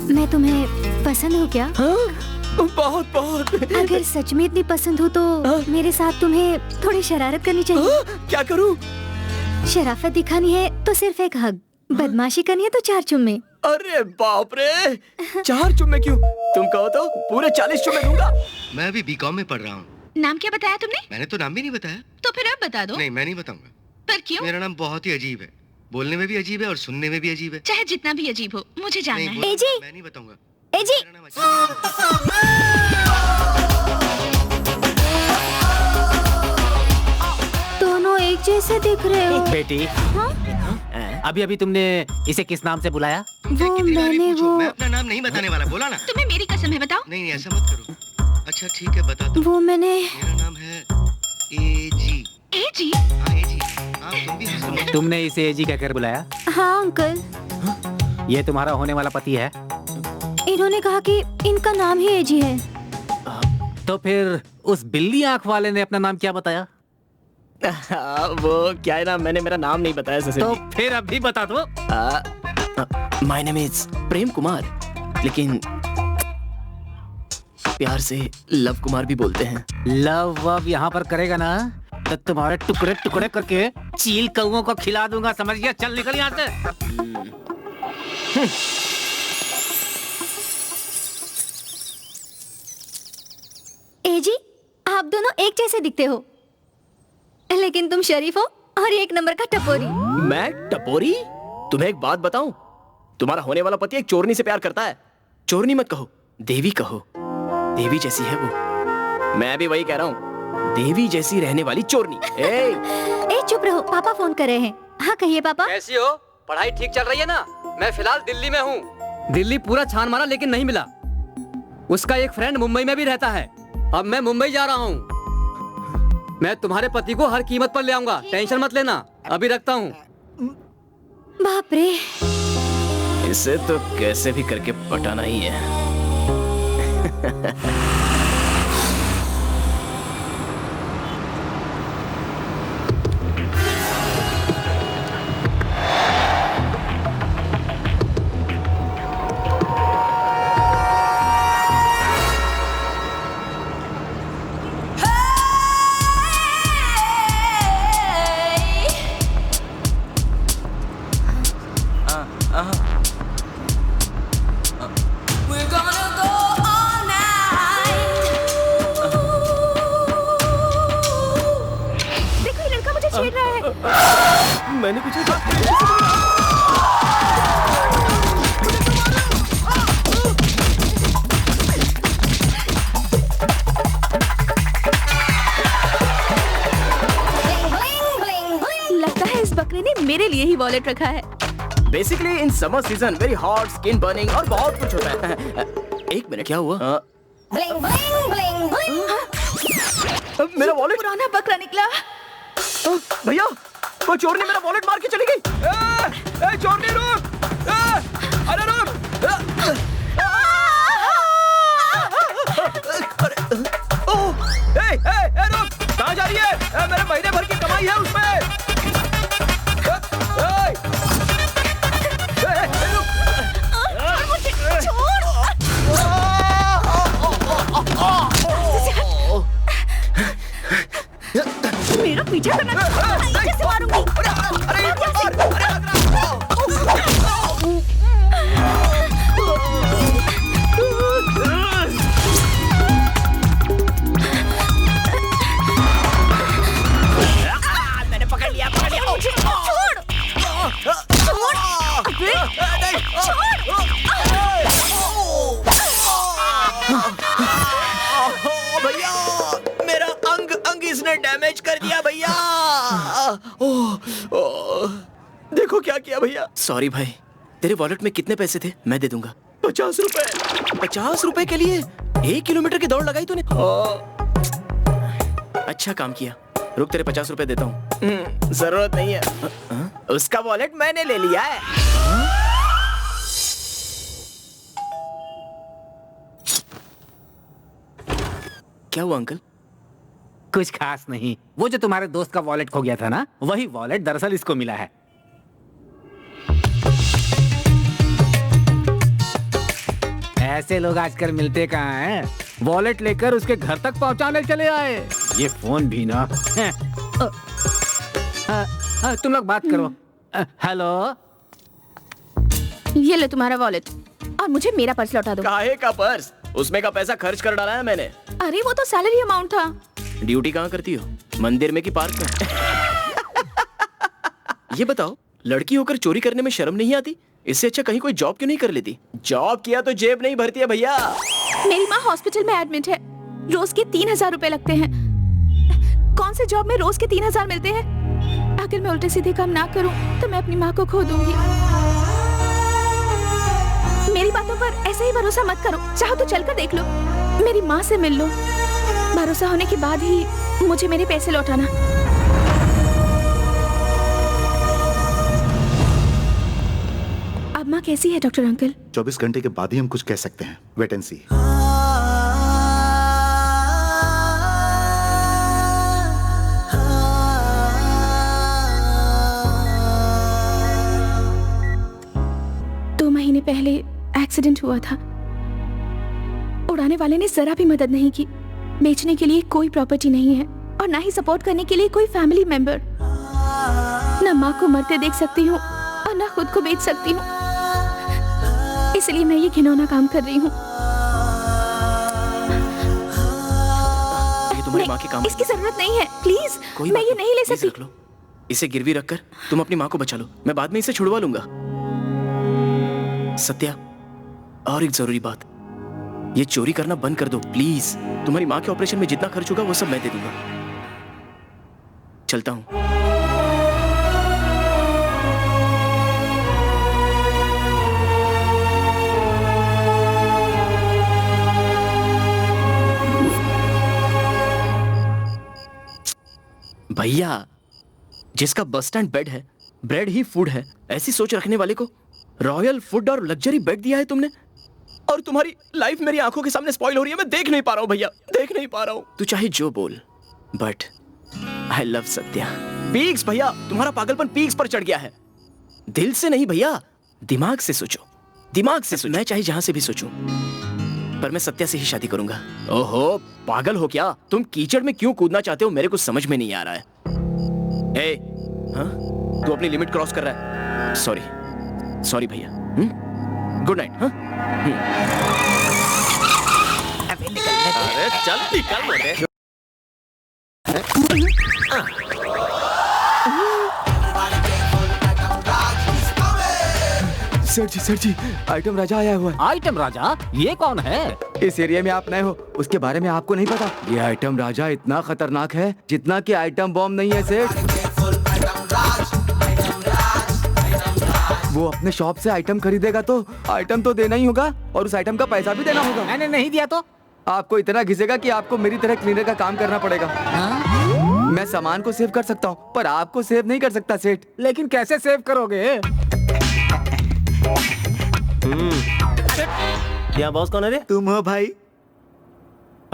मैं तुम्हें पसंद हूँ क्या? बहुत बहुत। अगर सच में इतनी पसंद हो तो मेरे साथ तुम्हें थोड़ी शरारत करनी चाहिए। क्या करूँ? शराफत दिखानी है तो सिर्फ एक हग, बदमाशी करनी है तो 4 चुम्मे। अरे बाप रे, 4 चुम्मे क्यों? तुम कहो तो पूरे 40 चुम्मे दूंगा। मैं अभी बीकॉम में पढ़ रहा हूँ। नाम क्या बताया तुमने? मैंने तो नाम भी नहीं बताया। तो फिर अब बता दो। नहीं मैं नहीं बताऊंगा। पर क्यों? मेरा नाम बहुत ही अजीब है, बोलने में भी अजीब है और सुनने में भी अजीब है। चाहे जितना भी अजीब हो, मुझे जानना है। एजी, मैं नहीं बताऊंगा। एजी। दोनों एक जैसे दिख रहे हो। बेटी, अभी अभी तुमने इसे किस नाम से बुलाया? वो मैंने वो मैं अपना नाम नहीं बताने वाला, बोला ना। तुम्हें मेरी कसम है, बताओ। नहीं ऐसा मत करो। अच्छा ठीक है बताता हूँ। वो मैंने मेरा नाम है एजी। एजी? हाँ एजी। हाँ तुम भी सुनो। तुमने इसे एजी कहकर बुलाया? हाँ अंकल। ये तुम्हारा होने वाला पति है? इन्होंने कहा कि इनका नाम ही एजी है। तो फिर उस बिल्ली आंख वाले ने अपना नाम क्या बताया? वो क्या है ना, मैंने मेरा नाम नहीं बताया ससुर तो जी। फिर अभी बता दो। My name is Prem Kumar, लेकिन प्यार से लव कुमार भी बोलते हैं। लव वव यहाँ पर करेगा ना तो तुम्हारे टुकड़े टुकड़े करके चील कौओं को खिला दूंगा, समझ गया? चल निकल यहाँ से। ए जी, आप दोनों एक जैसे दिखते हो, लेकिन तुम शरीफ हो और एक नंबर का टपोरी। मैं टपोरी? तुम्हें एक बात बताऊं, तुम्हारा होने वाला पति एक चोरनी से प्यार करता है। चोरनी मत कहो, देवी कहो। देवी जैसी है वो। मैं भी वही कह रहा हूँ, देवी जैसी रहने वाली चोरनी। ए चुप रहो, पापा फोन कर रहे हैं। हाँ कहिए पापा। कैसी हो? पढ़ाई ठीक चल रही है ना? मैं फिलहाल दिल्ली में हूँ। दिल्ली पूरा छान मारा लेकिन नहीं मिला। उसका एक फ्रेंड मुंबई में भी रहता है। अब मैं मुंबई जा रहा हूँ। मैं तुम्हारे पति को हर कीमत पर ले आऊंगा, टेंशन मत लेना। अभी रखता हूँ। बाप रे, इसे तो कैसे भी करके पटाना ही है। देखो ये लड़का मुझे छेड़ रहा है। मैंने कुछ लगता है इस बकरे ने मेरे लिए ही वॉलेट रखा है। Basically in summer season very hot, skin burning और बहुत कुछ होता है। एक मिनट, क्या हुआ? मेरा वॉलेट। पुराना बकरा निकला। भैया, वो चोर ने मेरा वॉलेट मार के चली गई। चोर ने रुक! अरे रुक! रुक! कहाँ जा रही है? मेरे महीने भर की कमाई है उसमें। मेरा पीछा करना कैसे मारूंगी? मैंने पकड़ लिया। छोड़! भैया, मेरा अंग इसने डैमेज कर दिया भैया। देखो क्या किया भैया। सॉरी भाई। तेरे वॉलेट में कितने पैसे थे? मैं दे दूंगा। 50 रुपए। 50 रुपए के लिए 1 किलोमीटर की दौड़ लगाई तूने? अच्छा काम किया। रुक, तेरे 50 रुपए देता हूँ। जरूरत नहीं है। उसका वॉलेट मैंने ले लिया है। क्या हुआ अंकल? कुछ खास नहीं। वो जो तुम्हारे दोस्त का वॉलेट खो गया था ना, वही वॉलेट दरअसल इसको मिला है। ऐसे लोग आजकल मिलते कहाँ हैं? वॉलेट लेकर उसके घर तक पहुंचाने चले आए। ये फोन भी ना। तुम लोग बात करो। हेलो, ये ले तुम्हारा वॉलेट और मुझे मेरा पर्स लौटा दो। काहे का पर्स? उसमें का पैसा खर्च कर डाला है मैंने। अरे वो तो सैलरी अमाउंट था। ड्यूटी कहाँ करती हो? मंदिर में कि पार्क में? ये बताओ, लड़की होकर चोरी करने में शर्म नहीं आती? इससे अच्छा कहीं कोई जॉब क्यों नहीं कर लेती? जॉब किया तो जेब नहीं भरती है भैया। मेरी माँ हॉस्पिटल में एडमिट है। रोज के 3000 रुपए लगते हैं। कौन से जॉब में रोज के 3000 मिलते हैं? अगर मैं उल्टे सीधे काम ना करूं तो मैं अपनी माँ को खो दूंगी। मेरी बातों पर ऐसे ही भरोसा मत करो। चाहो तो चलकर देख लो, मेरी माँ से मिल लो। भरोसा होने के बाद ही मुझे मेरे पैसे लौटाना। अब माँ कैसी है डॉक्टर अंकल? 24 घंटे के बाद ही हम कुछ कह सकते हैं। Wait and C. एक्सीडेंट हुआ था। उड़ाने वाले ने जरा भी मदद नहीं की। बेचने के लिए कोई प्रॉपर्टी नहीं है और ना ही सपोर्ट करने के लिए कोई फैमिली मेंबर। ना माँ को मरते देख सकती हूँ और ना खुद को बेच सकती हूँ, इसलिए मैं ये घिनौना काम कर रही हूँ। ये तुम्हारी माँ के काम इसकी जरूरत नहीं है, प्लीज। कोई मैं ये नहीं ले सकती। रख लो, इसे गिरवी रखकर तुम अपनी माँ को बचा लो, मैं बाद में इसे छुड़वा लूंगा। सत्या, और एक जरूरी बात, ये चोरी करना बंद कर दो प्लीज। तुम्हारी माँ के ऑपरेशन में जितना खर्च होगा वो सब मैं दे दूंगा। चलता हूँ। भैया, जिसका बस स्टैंड बेड है, ब्रेड ही फूड है, ऐसी सोच रखने वाले को रॉयल फूड और लग्जरी बेड दिया है तुमने, और तुम्हारी लाइफ मेरी आंखों के सामने स्पॉइल हो रही है। मैं देख नहीं पा रहा हूँ भैया, देख नहीं पा रहा हूँ। तू चाहे जो बोल, but I love Satya. Peaks भैया, तुम्हारा पागलपन पीक्स पर चढ़ गया है। दिल से नहीं भैया, दिमाग से सोचो, दिमाग से सोचो। मैं चाहे जहां से भी सोचूं, पर मैं सत्या से ही शादी करूंगा। ओहो, पागल हो क्या तुम? कीचड़ में क्यों कूदना चाहते हो मेरे को समझ में नहीं आ रहा है। ए, हाँ? तू अपनी लिमिट क्रॉस कर रहा है। सॉरी, सॉरी भैया। Good night. हाँ? अरे चल निकल मुझे। सर जी, आइटम राजा आया हुआ है। आइटम राजा? ये कौन है? इस एरिया में आप नए हो, उसके बारे में आपको नहीं पता। ये आइटम राजा इतना खतरनाक है जितना कि आइटम बॉम्ब नहीं है सेठ। वो अपने शॉप से आइटम खरीदेगा तो आइटम तो देना ही होगा, और उस आइटम का पैसा भी देना होगा। मैंने नहीं दिया तो? आपको इतना घिसेगा कि आपको मेरी तरह क्लीनर का काम करना पड़ेगा। मैं सामान को सेव कर सकता हूँ, पर आपको सेव नहीं कर सकता सेठ। लेकिन कैसे सेव करोगे? यहाँ बॉस कौन है रे? तुम हो भाई।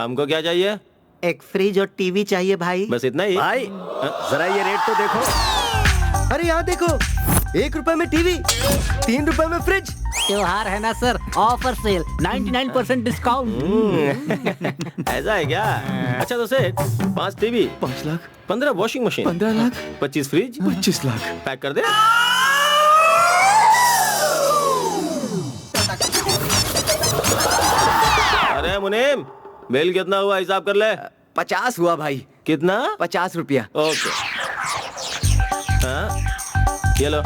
हमको क्या चाहिए? एक फ्रिज और टीवी चाहिए भाई। बस इतना ही? भाई जरा ये रेट तो देखो। अरे यहाँ देखो, 1 रुपए में टीवी, 3 रुपए में फ्रिज। त्योहार है ना सर, ऑफर सेल, 99% डिस्काउंट। ऐसा है क्या? अच्छा तो सेठ, 5 TV, 5 lakh, 15 washing machine, 15 lakh, 25 fridge, 25 lakh pack कर दे। अरे मुनीम, बिल कितना हुआ हिसाब कर ले। 50 हुआ भाई। कितना? 50 रुपया। ओके, हाँ ये लो।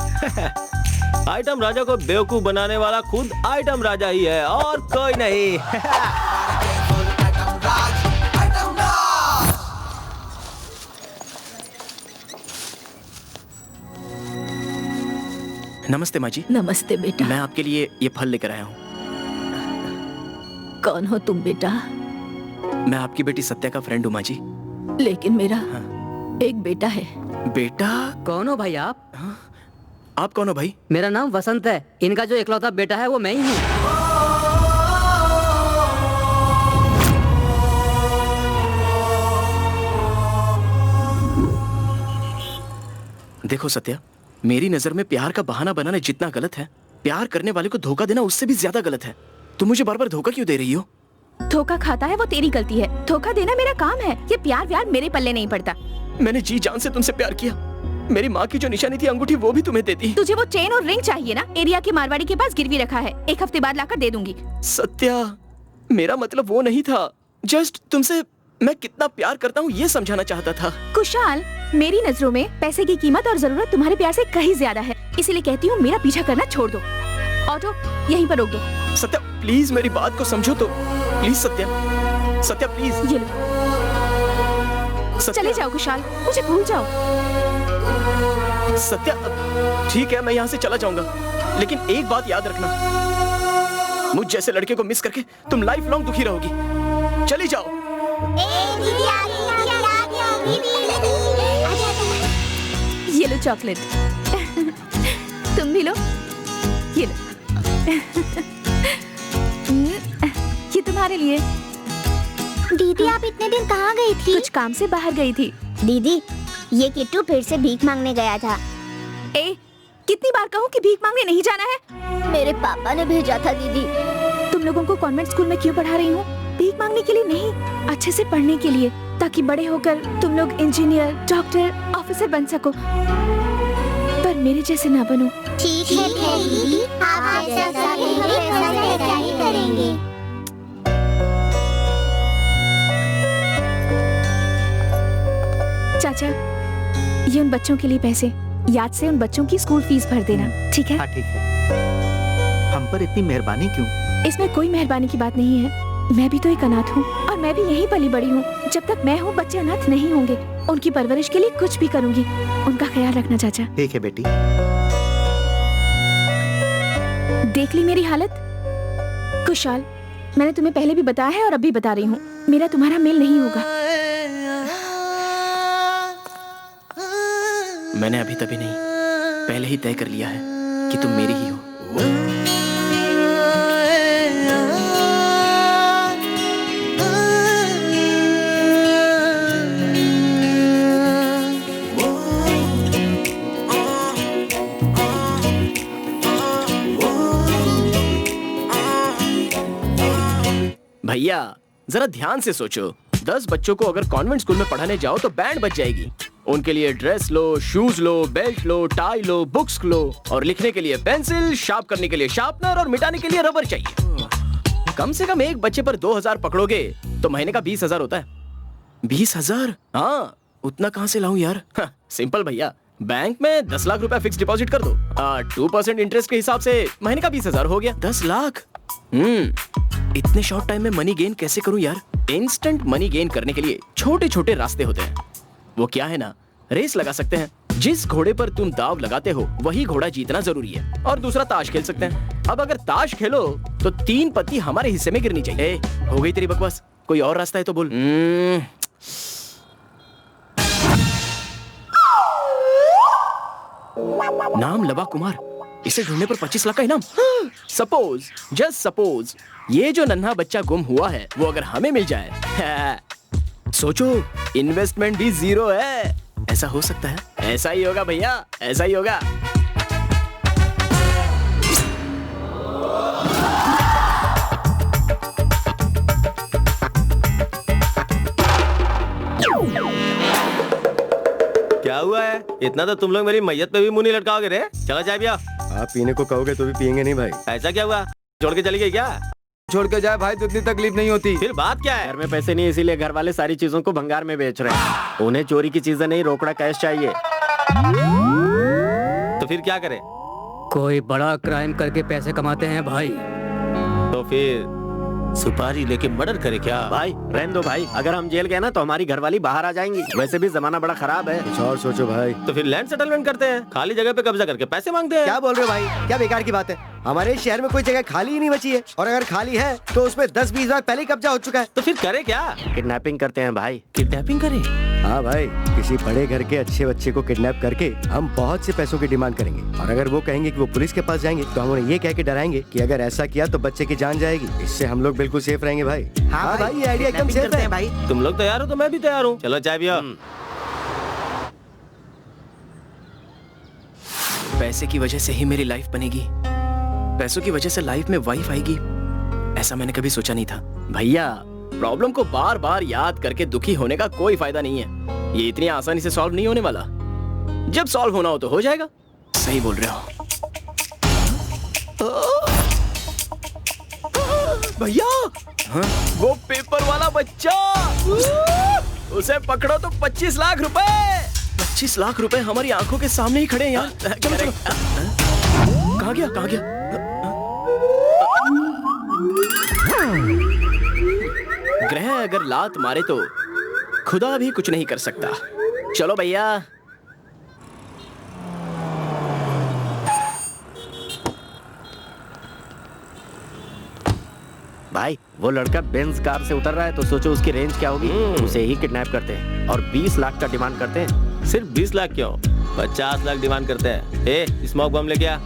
आइटम राजा को बेवकूफ बनाने वाला खुद आइटम राजा ही है और कोई नहीं। नमस्ते माँ जी। नमस्ते बेटा। मैं आपके लिए ये फल लेकर आया हूँ। कौन हो तुम बेटा? मैं आपकी बेटी सत्या का फ्रेंड हूँ माँ जी। लेकिन मेरा एक बेटा है। बेटा? कौन हो भाई आप? आप कौन हो भाई? मेरा नाम वसंत है। इनका जो इकलौता बेटा है वो मैं ही हूँ। देखो सत्या, मेरी नजर में प्यार का बहाना बनाना जितना गलत है, प्यार करने वाले को धोखा देना उससे भी ज्यादा गलत है। तुम मुझे बार बार धोखा क्यों दे रही हो? धोखा खाता है वो तेरी गलती है, धोखा देना मेरा काम है। ये प्यार व्यार मेरे पल्ले नहीं पड़ता। मैंने जी जान से तुमसे प्यार किया। मेरी माँ की जो निशानी थी अंगूठी, वो भी तुम्हें देती। तुझे वो चेन और रिंग चाहिए ना? एरिया के मारवाड़ी के पास गिरवी रखा है, 1 हफ्ते बाद लाकर दे दूंगी। सत्या, मेरा मतलब वो नहीं था। जस्ट तुमसे मैं कितना प्यार करता हूँ ये समझाना चाहता था। कुशाल, मेरी नजरों में पैसे की कीमत और जरूरत तुम्हारे प्यार से कहीं ज्यादा है, इसीलिए कहती हूँ मेरा पीछा करना छोड़ दो। ऑटो यहीं पर रोक दो। सत्या प्लीज मेरी बात को समझो तो। Please Satya, Satya please. ये लो। चले जाओ कुशाल, मुझे भूल जाओ। सत्या ठीक है, मैं यहाँ से चला जाऊंगा, लेकिन एक बात याद रखना, मुझ जैसे लड़के को मिस करके तुम लाइफ लॉन्ग दुखी रहोगी। चली जाओ। ये लो चॉकलेट। तुम भी लो, ये लो। ये तुम्हारे लिए। दीदी आप इतने दिन कहाँ गई थी? कुछ काम से बाहर गई थी। दीदी ये किट्टू फिर से भीख मांगने गया था। ए, कितनी बार कहूँ कि भीख मांगने नहीं जाना है? मेरे पापा ने भेजा था दीदी। लोगों को कॉन्वेंट स्कूल में क्यों पढ़ा रही हूँ? भीख मांगने के लिए नहीं, अच्छे से पढ़ने के लिए, ताकि बड़े होकर तुम लोग इंजीनियर, डॉक्टर, ऑफिसर बन सको, पर मेरे जैसे ना बनो। ठीक है दीदी, आप जैसा कहेंगे हम वैसा ही करेंगे। चाचा, ये उन बच्चों के लिए पैसे, याद से उन बच्चों की स्कूल फीस भर देना, ठीक है? हाँ ठीक है। हम पर इतनी मेहरबानी क्यों? इसमें कोई मेहरबानी की बात नहीं है। मैं भी तो एक अनाथ हूँ और मैं भी यहीं पली बड़ी हूँ। जब तक मैं हूँ बच्चे अनाथ नहीं होंगे। उनकी परवरिश के लिए कुछ भी करूँगी। उनका ख्याल रखना चाचा। ठीक है बेटी। देख ली मेरी हालत? कुशाल, मैंने तुम्हें पहले भी बताया है और अब भी बता रही हूँ, मेरा तुम्हारा मेल नहीं होगा। मैंने अभी तभी नहीं, पहले ही तय कर लिया है कि तुम मेरी ही हो। भैया जरा ध्यान से सोचो, 10 बच्चों को अगर कॉन्वेंट स्कूल में पढ़ाने जाओ तो बैंड बच जाएगी। उनके लिए ड्रेस लो, शूज लो, बेल्ट लो, टाई लो, बुक्स लो, और लिखने के लिए पेंसिल, शार्प करने के लिए शार्पनर और मिटाने के लिए रबर चाहिए। कम से कम एक बच्चे पर 2000 पकड़ोगे तो महीने का 20,000 होता है। 20,000? हाँ, उतना कहाँ से लाऊं यार? सिंपल भैया, बैंक में 10 लाख रुपया फिक्स डिपॉजिट कर दो। 2% इंटरेस्ट के हिसाब से महीने का 20,000 हो गया। 10 लाख। इतने शॉर्ट टाइम में मनी गेन कैसे करूं यार? इंस्टेंट मनी गेन करने के लिए छोटे छोटे रास्ते होते हैं। वो क्या है ना, रेस लगा सकते हैं। जिस घोड़े पर तुम दाव लगाते हो वही घोड़ा जीतना जरूरी है। और दूसरा, ताश खेल सकते हैं। अब अगर ताश खेलो तो 3 पत्ती हमारे हिस्से में गिरनी चाहिए। हो गई तेरी बकवास, कोई और रास्ता है तो बोल। नाम लवा कुमार, इसे ढूंढने पर 25 लाख का इनाम। सपोज, जस्ट सपोज, ये जो नन्हा बच्चा गुम हुआ है वो अगर हमें मिल जाए, सोचो, इन्वेस्टमेंट भी 0 है। ऐसा हो सकता है? ऐसा ही होगा भैया, ऐसा ही होगा। क्या हुआ है? इतना तो तुम लोग मेरी मैयत पे भी मुंह नहीं लटकाओगे रे। चलो चाय पिया। आप पीने को कहोगे तो भी पियेंगे नहीं भाई। ऐसा क्या हुआ? छोड़ के चली गई क्या? छोड़ के जाए भाई तो इतनी तकलीफ नहीं होती। फिर बात क्या है? घर में पैसे नहीं, इसीलिए घर वाले सारी चीजों को भंगार में बेच रहे हैं। उन्हें चोरी की चीजें नहीं, रोकड़ा कैश चाहिए। तो फिर क्या करे? कोई बड़ा क्राइम करके पैसे कमाते हैं भाई। तो फिर सुपारी लेके मर्डर करे क्या? भाई रहने दो भाई, अगर हम जेल गए ना तो हमारी घरवाली बाहर आ जाएंगी। वैसे भी जमाना बड़ा खराब है। कुछ और सोचो भाई। तो फिर लैंड सेटलमेंट करते हैं, खाली जगह पे कब्जा करके पैसे मांगते हैं। क्या बोल रहे हो भाई? क्या बेकार की बात है? हमारे शहर में कोई जगह खाली ही नहीं बची है, और अगर खाली है तो उसमें 10-20 बार पहले ही कब्जा हो चुका है। तो फिर करे क्या? किडनैपिंग करते हैं भाई। किडनैपिंग करें? हाँ भाई, किसी बड़े घर के अच्छे बच्चे को किडनैप करके हम बहुत से पैसों की डिमांड करेंगे, और अगर वो कहेंगे कि वो पुलिस के पास जाएंगे तो हम उन्हें ये कह के डराएंगे कि अगर ऐसा किया तो बच्चे की जान जाएगी। इससे हम लोग बिल्कुल सेफ रहेंगे भाई। हाँ भाई, ये आइडिया एकदम सेफ है भाई। तुम लोग तैयार हो तो मैं भी तैयार हूँ। चलो चाय पिया। पैसे की वजह से ही मेरी लाइफ बनेगी, पैसों की वजह से लाइफ में वाइफ आएगी, ऐसा मैंने कभी सोचा नहीं था। भैया, प्रॉब्लम को बार बार याद करके दुखी होने का कोई फायदा नहीं है। ये इतनी आसानी से सॉल्व नहीं होने वाला। जब सॉल्व होना हो तो हो जाएगा। सही बोल रहे हो भैया। वो पेपर वाला बच्चा, उसे पकड़ो तो 25 लाख रुपए। 25 लाख रुपए हमारी आंखों के सामने ही खड़े हैं यार। चलो चलो। कहाँ गया, कहाँ गया? ग्रह अगर लात मारे तो खुदा भी कुछ नहीं कर सकता। चलो भैया। भाई वो लड़का बेंज कार से उतर रहा है तो सोचो उसकी रेंज क्या होगी। उसे ही किडनैप करते हैं और 20 लाख का डिमांड करते हैं। सिर्फ 20 लाख क्यों, 50 लाख डिमांड करते हैं। ए, स्मोक बम लेके आ।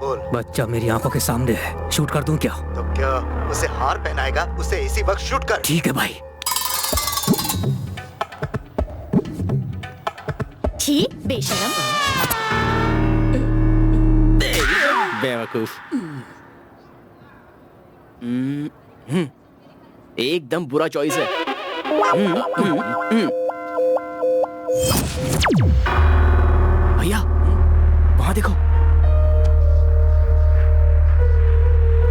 बोल। बच्चा मेरी आंखों के सामने है, शूट कर दूं क्या? तो क्या उसे हार पहनाएगा? उसे इसी वक्त शूट कर। ठीक है भाई। छी, बेशरम। बेवकूफ। एकदम बुरा चॉइस है। भैया वहां देखो।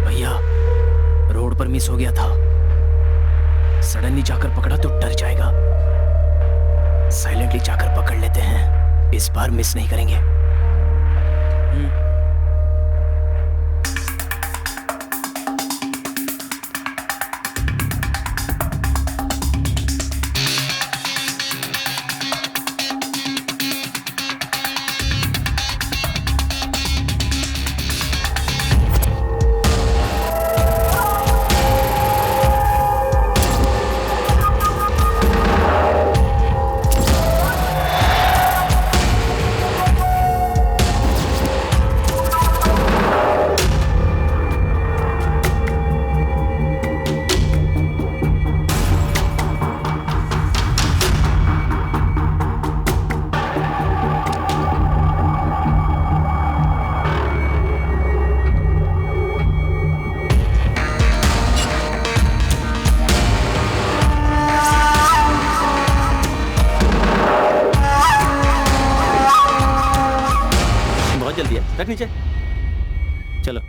भैया रोड पर मिस हो गया था। सडनली जाकर पकड़ा तो डर जाएगा। साइलेंटली जाकर पकड़ लेते हैं, इस बार मिस नहीं करेंगे। रख नीचे, चलो।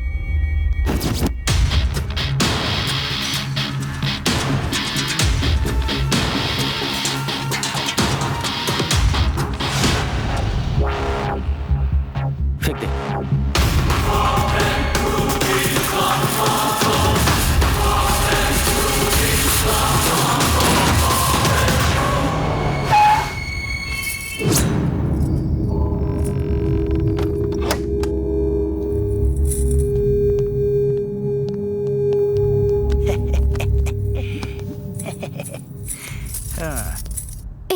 फेंक दे।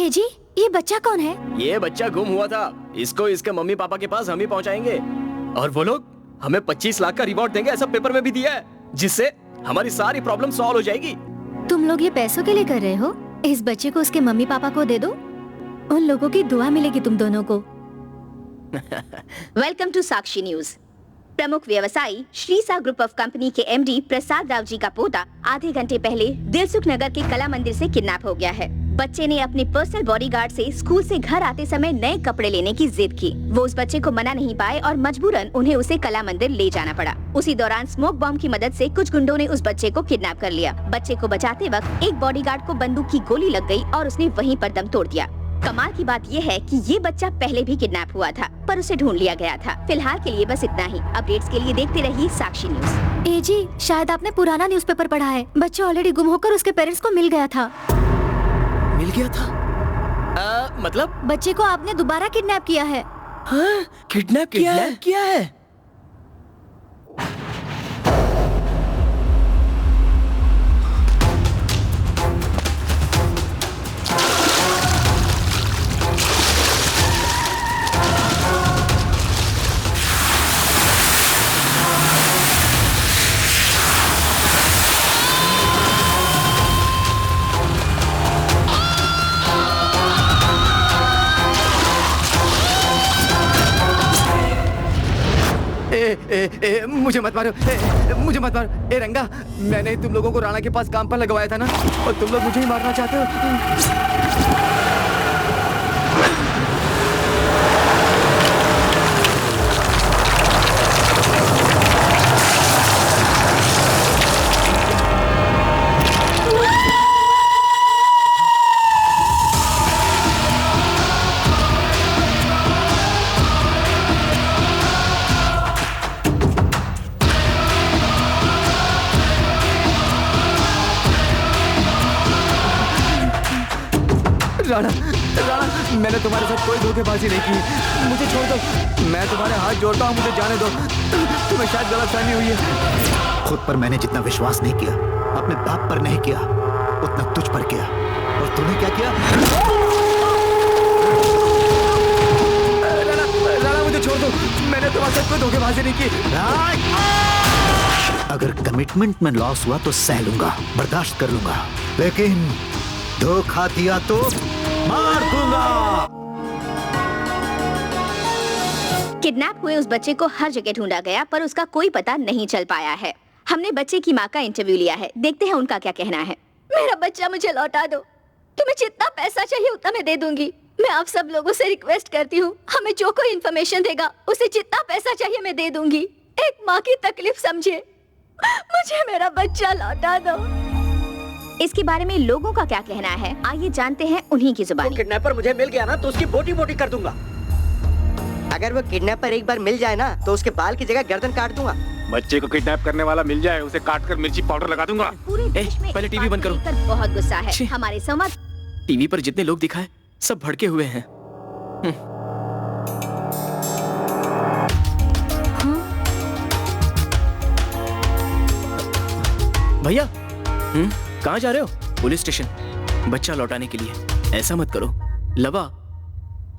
जी ये बच्चा कौन है? ये बच्चा गुम हुआ था। इसको इसके मम्मी पापा के पास हम ही पहुंचाएंगे और वो लोग हमें 25 लाख का रिवॉर्ड देंगे, ऐसा पेपर में भी दिया है, जिससे हमारी सारी प्रॉब्लम सॉल्व हो जाएगी। तुम लोग ये पैसों के लिए कर रहे हो? इस बच्चे को उसके मम्मी पापा को दे दो, उन लोगों की दुआ मिलेगी तुम दोनों को। Welcome to Sakshi news. प्रमुख व्यवसायी श्रीसा ग्रुप ऑफ कंपनी के एमडी प्रसाद राव जी का पोता आधे घंटे पहले दिलसुख नगर के कला मंदिर से किडनैप हो गया है। बच्चे ने अपने पर्सनल बॉडीगार्ड से स्कूल से घर आते समय नए कपड़े लेने की जिद की। वो उस बच्चे को मना नहीं पाए और मजबूरन उन्हें उसे कला मंदिर ले जाना पड़ा। उसी दौरान स्मोक बॉम्ब की मदद से कुछ गुंडों ने उस बच्चे को किडनैप कर लिया। बच्चे को बचाते वक्त एक बॉडीगार्ड को बंदूक की गोली लग गई और उसने वहीं पर दम तोड़ दिया। कमाल की बात यह है कि ये बच्चा पहले भी किडनैप हुआ था, पर उसे ढूंढ लिया गया था। फिलहाल के लिए बस इतना ही। अपडेट्स के लिए देखते रहिए साक्षी न्यूज। ए जी, शायद आपने पुराना न्यूज़पेपर पढ़ा है। बच्चा ऑलरेडी गुम होकर उसके पेरेंट्स को मिल गया था। मिल गया था? मतलब बच्चे को आपने दोबारा किडनैप किया है। हाँ, किडनैप किया है। मुझे मत मारो, मुझे मत मारो। ए रंगा, मैंने तुम लोगों को राणा के पास काम पर लगवाया था ना, और तुम लोग मुझे ही मारना चाहते हो। राणा, मैंने तुम्हारे साथ कोई धोखेबाजी नहीं की, मुझे छोड़ दो। मैं तुम्हारे हाथ जोड़ता हूँ, मुझे जाने दो। तुम्हें शायद गलतफहमी हुई है। खुद पर मैंने जितना विश्वास नहीं किया, अपने बाप पर नहीं किया, उतना तुझ पर किया। और तूने क्या किया? राणा, मुझे छोड़ दो। मैंने तुम्हारे साथ कोई धोखेबाजी नहीं की। अगर कमिटमेंट में लॉस हुआ तो सह लूंगा, बर्दाश्त कर लूंगा, लेकिन धोखा दिया तो मार दूंगा। किडनैप हुए उस बच्चे को हर जगह ढूंढा गया पर उसका कोई पता नहीं चल पाया है। हमने बच्चे की माँ का इंटरव्यू लिया है, देखते हैं उनका क्या कहना है। मेरा बच्चा मुझे लौटा दो। तुम्हें जितना पैसा चाहिए उतना मैं दे दूंगी। मैं आप सब लोगों से रिक्वेस्ट करती हूँ, हमें जो कोई इन्फॉर्मेशन देगा उसे जितना पैसा चाहिए मैं दे दूंगी। एक माँ की तकलीफ समझे, मुझे मेरा बच्चा लौटा दो। इसके बारे में लोगों का क्या कहना है, आइए जानते हैं उन्हीं की जुबानी। किडनैपर मुझे मिल गया ना तो उसकी बोटी बोटी कर दूंगा। अगर वो किडनैपर एक बार मिल जाए ना तो उसके बाल की जगह गर्दन काट दूंगा। बच्चे को किडनैप करने वाला मिल जाए, उसे काटकर मिर्ची पाउडर लगा दूंगा। पूरे देश में पहले टीवी बंद करो। बहुत गुस्सा है। हमारे संवाद टीवी पर जितने लोग दिखाए सब भड़के हुए हैं। भैया कहाँ जा रहे हो? पुलिस स्टेशन, बच्चा लौटाने के लिए। ऐसा मत करो लवा,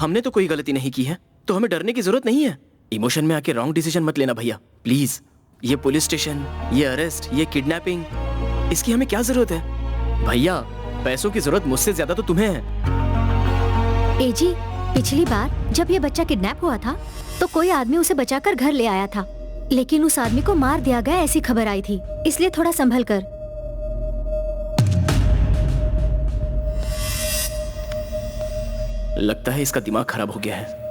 हमने तो कोई गलती नहीं की है, तो हमें डरने की जरूरत नहीं है। इमोशन में आके रॉन्ग डिसीजन मत लेना भैया प्लीज। ये पुलिस स्टेशन, ये अरेस्ट, ये किडनैपिंग, इसकी हमें क्या जरूरत है? भैया पैसों की जरूरत मुझसे ज्यादा तो तुम्हें है। एजी, पिछली बार जब ये बच्चा किडनैप हुआ था तो कोई आदमी उसे बचाकर घर ले आया था, लेकिन उस आदमी को मार दिया गया ऐसी खबर आई थी, इसलिए थोड़ा संभल कर। लगता है इसका दिमाग खराब हो गया है।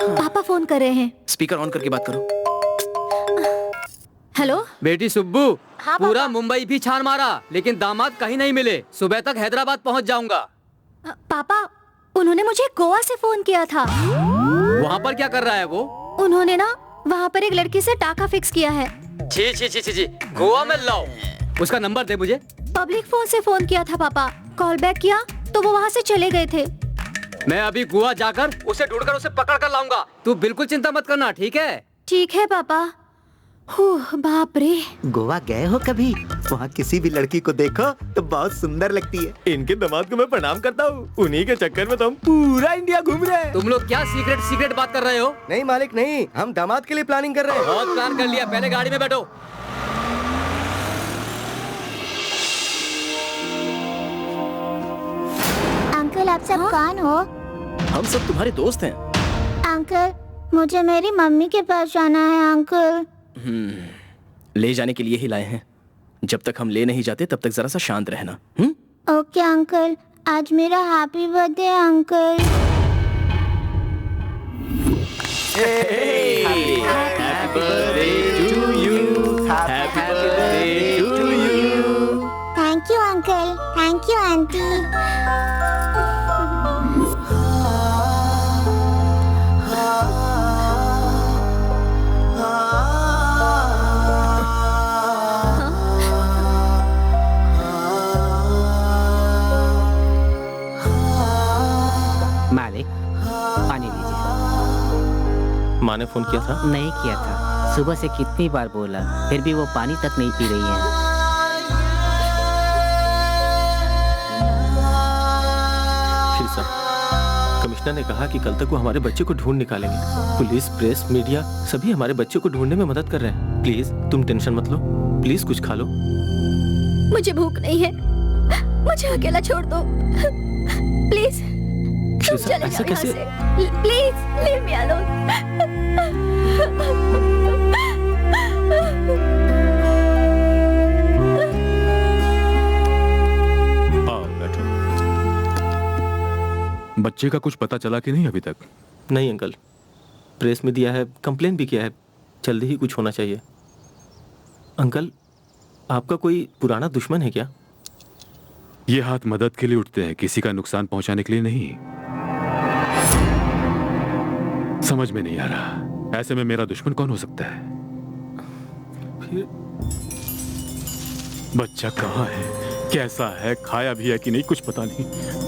पापा फोन कर रहे हैं। स्पीकर ऑन करके बात करो। हेलो बेटी सुब्बू, हाँ, पूरा मुंबई भी छान मारा लेकिन दामाद कहीं नहीं मिले। सुबह तक हैदराबाद पहुंच जाऊंगा। पापा, उन्होंने मुझे गोवा से फोन किया था। वहाँ पर क्या कर रहा है वो? उन्होंने ना वहाँ पर एक लड़की से टाका फिक्स किया है। छी छी छी छी छी, गोवा में लाओ। उसका नंबर दे मुझे। पब्लिक फोन से फोन किया था पापा, कॉल बैक किया तो वो वहाँ से चले गए थे। मैं अभी गोवा जाकर उसे ढूंढकर उसे पकड़ कर लाऊंगा। तू बिल्कुल चिंता मत करना, ठीक है? ठीक है पापा। बाप रे। गोवा गए हो कभी? वहाँ किसी भी लड़की को देखो तो बहुत सुंदर लगती है। इनके दामाद को मैं प्रणाम करता हूँ। उन्हीं के चक्कर में तो हम पूरा इंडिया घूम रहे हैं। तुम लोग क्या सीक्रेट सीक्रेट बात कर रहे हो? नहीं मालिक नहीं, हम दामाद के लिए प्लानिंग कर रहे हैं। बहुत प्लान कर लिया, पहले गाड़ी में बैठो। अंकल आप सब कौन हो? हम सब तुम्हारे दोस्त हैं। अंकल मुझे मेरी मम्मी के पास जाना है अंकल। ले जाने के लिए ही लाए हैं। जब तक हम ले नहीं जाते तब तक जरा सा शांत रहना। ओके अंकल, आज मेरा happy birthday uncle. Happy birthday to you, happy birthday to you. Thank you uncle, thank you aunty. मालिक पानी लीजिए। माँ ने फोन किया था? नहीं किया था, सुबह से कितनी बार बोला, फिर भी वो पानी तक नहीं पी रही है। कमिश्नर ने कहा कि कल तक वो हमारे बच्चे को ढूंढ निकालेंगे। पुलिस, प्रेस, मीडिया सभी हमारे बच्चे को ढूंढने में मदद कर रहे हैं। प्लीज तुम टेंशन मत लो, प्लीज कुछ खा लो। मुझे भूख नहीं है, मुझे अकेला छोड़ दो प्लीज। तुम चले जाओ यहाँ से। Please leave me alone. बच्चे का कुछ पता चला कि नहीं अभी तक? नहीं अंकल, प्रेस में दिया है, कंप्लेन भी किया है, जल्दी ही कुछ होना चाहिए। अंकल, आपका कोई पुराना दुश्मन है क्या? ये हाथ मदद के लिए उठते हैं, किसी का नुकसान पहुंचाने के लिए नहीं। समझ में नहीं आ रहा, ऐसे में मेरा दुश्मन कौन हो सकता है? फिर बच्चा कहाँ है, कैसा है, खाया भी है कि नहीं, कुछ पता नहीं।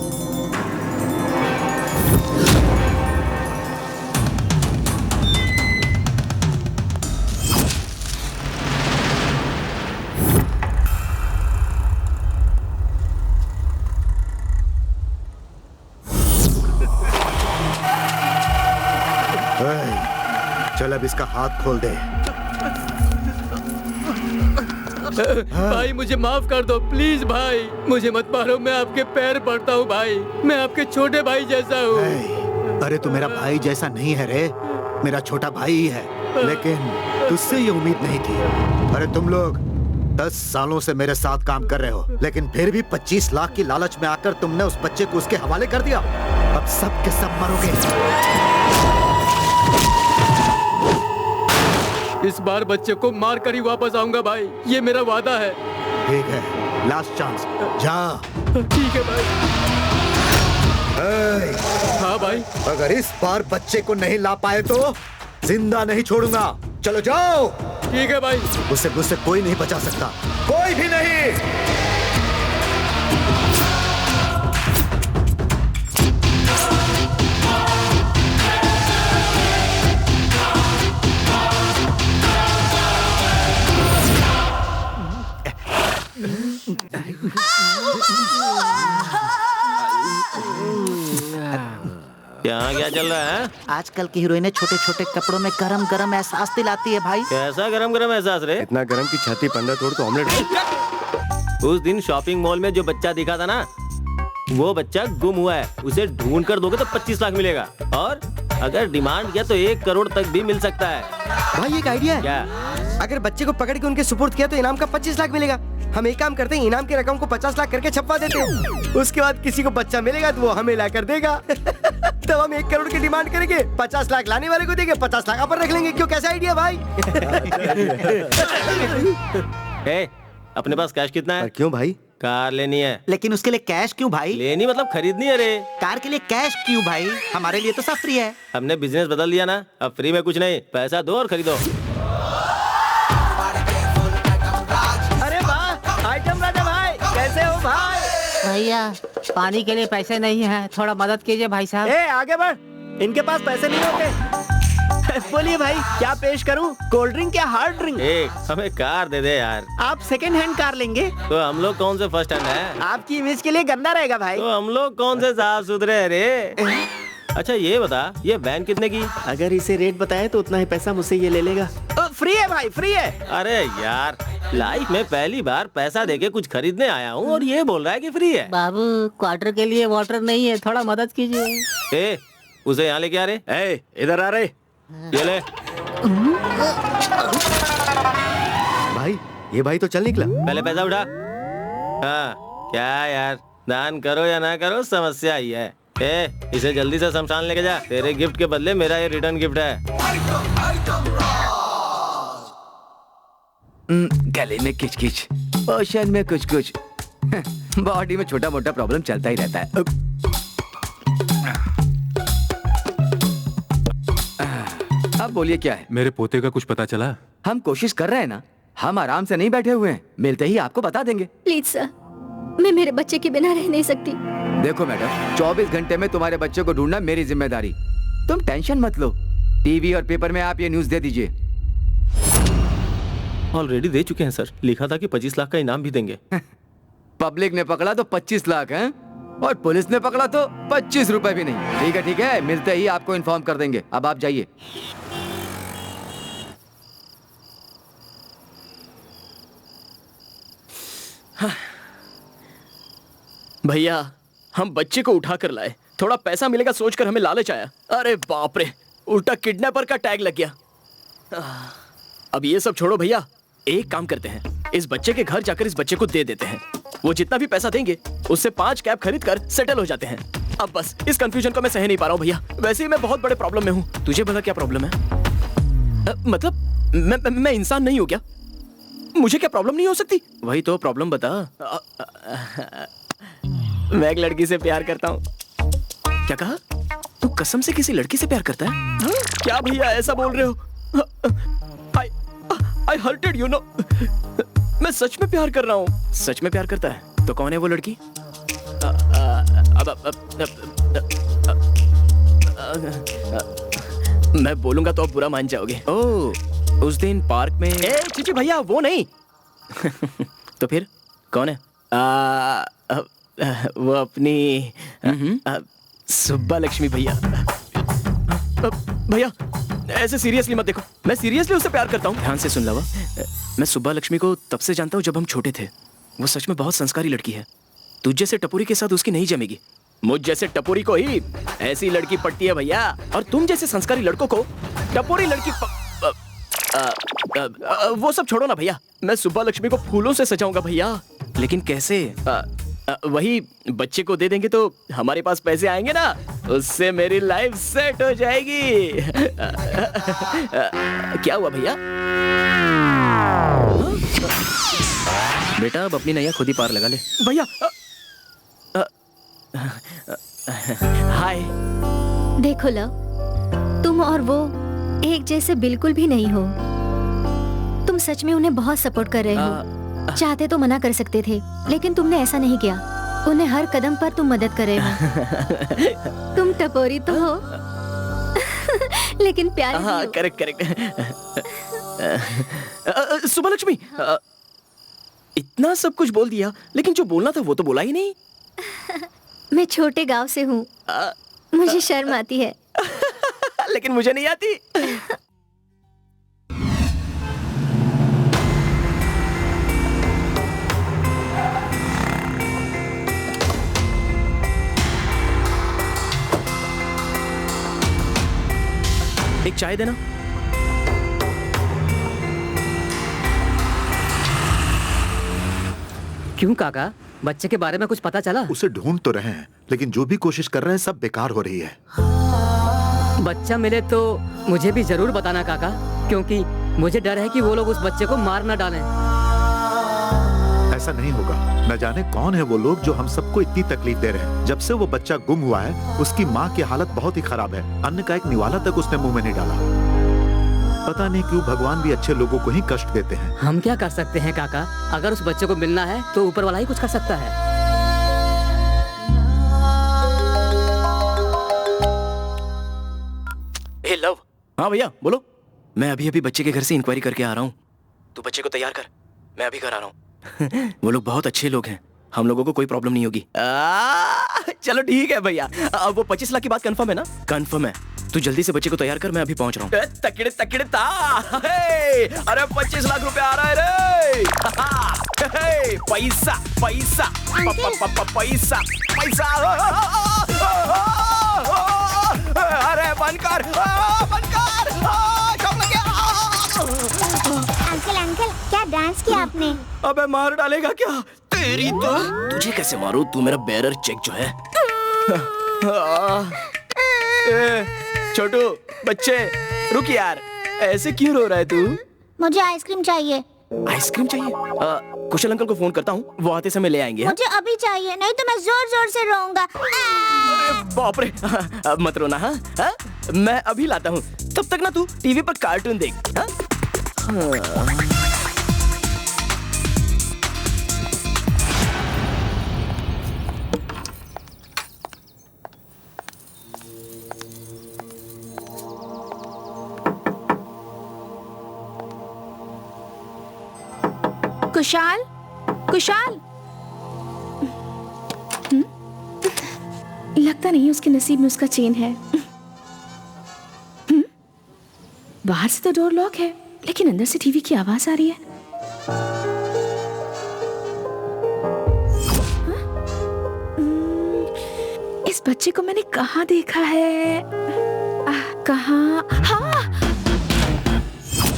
चल अब इसका हाथ खोल दे। भाई मुझे माफ कर दो प्लीज भाई, मुझे मत मारो, मैं आपके पैर पड़ता हूँ भाई, मैं आपके छोटे भाई जैसा हूँ। अरे तू मेरा भाई जैसा नहीं है रे, मेरा छोटा भाई ही है, लेकिन तुझसे ये उम्मीद नहीं थी। अरे तुम लोग 10 सालों से मेरे साथ काम कर रहे हो, लेकिन फिर भी 25 लाख की लालच में आकर तुमने उस बच्चे को उसके हवाले कर दिया। अब सब के सब मरोगे। इस बार बच्चे को मार कर ही वापस आऊंगा भाई, ये मेरा वादा है। ठीक है, लास्ट चांस, जा। ठीक है भाई। हाँ भाई। अगर इस बार बच्चे को नहीं ला पाए तो जिंदा नहीं छोड़ूंगा। चलो जाओ। ठीक है भाई। उसे मुझसे कोई नहीं बचा सकता, कोई भी नहीं। यहाँ क्या चल रहा है? आजकल की हीरोइनें छोटे छोटे कपड़ों में गरम गरम एहसास दिलाती है भाई। कैसा गरम गरम एहसास रे? इतना गरम की छाती पंडा तोड़ तो ऑमलेट। उस दिन शॉपिंग मॉल में जो बच्चा दिखा था ना, वो बच्चा गुम हुआ है। उसे ढूंढ कर दोगे तो 25 लाख मिलेगा, और अगर डिमांड किया तो 1 करोड़ तक भी मिल सकता है। भाई एक आइडिया है। क्या? अगर बच्चे को पकड़ के उनके सुपुर्द किया तो इनाम का 25 लाख मिलेगा। हम एक काम करते हैं, इनाम की रकम को 50 लाख करके छपवा देते हैं। उसके बाद किसी को बच्चा मिलेगा तो वो हमें ला कर देगा। तब हम 1 करोड़ की डिमांड करेंगे, 50 लाख लाने वाले को देंगे, 50 लाख अपन रख लेंगे। क्यों, कैसा आइडिया भाई? अपने पास कैश कितना है? क्यों भाई? कार लेनी है। लेकिन उसके लिए कैश क्यों भाई? लेनी मतलब खरीदनी है रे। कार के लिए कैश क्यों भाई? हमारे लिए तो सब फ्री है। हमने बिजनेस बदल दिया ना, अब फ्री में कुछ नहीं, पैसा दो और खरीदो। अरे वाह, आइटम राजा भाई, कैसे हो भाई? भैया पानी के लिए पैसे नहीं है, थोड़ा मदद कीजिए भाई साहब। आगे बढ़, इनके पास पैसे नहीं होते। बोलिए भाई, क्या पेश करूं? कोल्ड ड्रिंक या हार्ड ड्रिंक? हमें कार दे दे यार। आप सेकंड हैंड कार लेंगे? तो हम लोग कौन से फर्स्ट हैंड है? आपकी इमेज के लिए गंदा रहेगा भाई। तो हम लोग कौन से साफ सुथरे है रे? अच्छा ये बता, ये वैन कितने की? अगर इसे रेट बताए तो उतना ही पैसा मुझसे ये ले लेगा। फ्री है भाई, फ्री है। अरे यार, लाइफ में पहली बार पैसा देके कुछ खरीदने आया हूँ और ये बोल रहा है कि फ्री है। बाबू क्वार्टर के लिए वाटर नहीं है, थोड़ा मदद कीजिए। उसे यहाँ लेके आ रहे। इधर आ रहे। ये ले। भाई ये भाई तो चल निकला। पहले पैसा उठा। हाँ क्या यार, दान करो या ना करो समस्या ही है। इसे जल्दी से शमशान लेके जा, तेरे गिफ्ट के बदले मेरा ये रिटर्न गिफ्ट है। गले में किच-किच, ओशन में कुछ-कुछ, बॉडी में छोटा मोटा प्रॉब्लम चलता ही रहता है। अब बोलिए क्या है? मेरे पोते का कुछ पता चला? हम कोशिश कर रहे हैं ना, हम आराम से नहीं बैठे हुए हैं, मिलते ही आपको बता देंगे। प्लीज सर, मैं मेरे बच्चे के बिना रह नहीं सकती। देखो मैडम, 24 घंटे में तुम्हारे बच्चे को ढूंढना मेरी जिम्मेदारी। तुम टेंशन मत लो, टीवी और पेपर में आप ये न्यूज दे दीजिए। ऑलरेडी दे चुके हैं सर, लिखा था कि 25 लाख का इनाम भी देंगे। पब्लिक ने पकड़ा तो 25 लाख हैं, और पुलिस ने पकड़ा तो 25 रुपए भी नहीं। ठीक है, मिलते ही आपको इन्फॉर्म कर देंगे। अब आप जाइए। भैया हम बच्चे को उठा कर लाए, थोड़ा पैसा मिलेगा सोचकर हमें लालच आया। अरे बाप रे, उल्टा किडनैपर का टैग लग गया। अब ये सब छोड़ो भैया, एक काम करते हैं, इस बच्चे के घर जाकर इस बच्चे को दे देते हैं। वो जितना भी पैसा देंगे उससे 5 कैब खरीद कर सेटल हो जाते हैं। अब बस इस कंफ्यूजन को मैं सह नहीं पा रहा हूँ भैया। वैसे ही मैं बहुत बड़े प्रॉब्लम में हूँ। तुझे भला क्या प्रॉब्लम है? मतलब मैं इंसान नहीं हूँ क्या? मुझे क्या प्रॉब्लम नहीं हो सकती? वही तो प्रॉब्लम बता। मैं एक लड़की से प्यार करता हूँ। क्या कहा? तू कसम से किसी लड़की से प्यार करता है? हाँ? क्या भैया ऐसा बोल रहे हो? I hurted you, no? मैं सच में प्यार कर रहा हूँ। सच में प्यार करता है? तो कौन है वो लड़की? मैं बोलूंगा तो आप बुरा मान जाओगे। ओह, उस दिन पार्क में। चिची भैया वो नहीं। तो फिर कौन है? वो अपनी सुब्बा लक्ष्मी भैया। भैया ऐसे सीरियसली मत देखो, मैं सीरियसली उससे प्यार करता हूँ। ध्यान से सुन लवा, मैं सुब्बा लक्ष्मी को तब से जानता हूँ जब हम छोटे थे। वो सच में बहुत संस्कारी लड़की है। तुझ जैसे टपोरी के साथ उसकी नहीं जमेगी। मुझ जैसे टपोरी को ही ऐसी लड़की पटती है भैया, और तुम जैसे संस्कारी लड़कों को टपोरी लड़की वो सब छोड़ो ना भैया। मैं सुब्बा लक्ष्मी को फूलों से सजाऊंगा भैया, लेकिन कैसे? वही बच्चे को दे देंगे तो हमारे पास पैसे आएंगे ना, उससे मेरी लाइफ सेट हो जाएगी। क्या हुआ भैया? बेटा अब अपनी नैया खुद ही पार लगा ले। भैया हाय। देखो लव, तुम और वो एक जैसे बिल्कुल भी नहीं हो। तुम सच में उन्हें बहुत सपोर्ट कर रहे हो। चाहते तो मना कर सकते थे, लेकिन तुमने ऐसा नहीं किया। उन्हें हर कदम पर तुम मदद कर रहे हो। तुम टपोरी तो हो लेकिन प्यारी भी हो। Correct correct. सुब्बा लक्ष्मी, इतना सब कुछ बोल दिया, लेकिन जो बोलना था वो तो बोला ही नहीं। मैं छोटे गांव से हूँ, मुझे शर्म आती है। लेकिन मुझे नहीं आती। एक चाय देना। क्यों काका, बच्चे के बारे में कुछ पता चला? उसे ढूंढ तो रहे हैं, लेकिन जो भी कोशिश कर रहे हैं सब बेकार हो रही है। बच्चा मिले तो मुझे भी जरूर बताना काका, क्योंकि मुझे डर है कि वो लोग उस बच्चे को मार न डालें। ऐसा नहीं होगा। न जाने कौन है वो लोग जो हम सबको इतनी तकलीफ दे रहे हैं। जब से वो बच्चा गुम हुआ है, उसकी माँ की हालत बहुत ही खराब है। अन्न का एक निवाला तक उसने मुंह में नहीं डाला। पता नहीं क्यों भगवान भी अच्छे लोगों को ही कष्ट देते हैं। हम क्या कर सकते हैं काका? अगर उस बच्चे को मिलना है तो ऊपर वाला ही कुछ कर सकता है। हे लव। हाँ भैया बोलो। मैं अभी अभी बच्चे के घर से इंक्वायरी करके आ रहा हूँ। तू बच्चे को तैयार कर, मैं अभी घर आ रहा हूँ। वो लोग बहुत अच्छे लोग हैं, हम लोगों को कोई प्रॉब्लम नहीं होगी। चलो ठीक है भैया। वो 25 लाख की बात कंफर्म है ना? कंफर्म है। तू जल्दी से बच्चे को तैयार कर, मैं अभी पहुंच रहा हूँ। तकड़े तकड़े ता। अरे 25 लाख रुपए आ रहा है रे। पैसा पैसा पैसा पैसा। अरे बंद कर बंद कर। अंकल अंकल, क्या डांस किया आपने? अबे मार डालेगा क्या? तेरी तो तुझे कैसे मारूं? तू मेरा बेरर चेक जो है। छोटू बच्चे रुक यार, ऐसे क्यों रो रहा है तू? मुझे आइसक्रीम चाहिए। आइसक्रीम चाहिए? कुशल अंकल को फोन करता हूँ, वो आते समय ले आएंगे। मुझे अभी चाहिए, नहीं तो मैं जोर जोर से रोऊंगा। अरे बाप रे। अब मत रोना। हाँ मैं अभी लाता हूँ, तब तक ना तू टीवी पर कार्टून देख। हाँ? कुशाल, कुशाल। लगता नहीं उसके नसीब में उसका चेन है। बाहर से तो डोर लॉक है, लेकिन अंदर से टीवी की आवाज आ रही है। इस बच्चे को मैंने कहाँ देखा है? कहाँ? हाँ,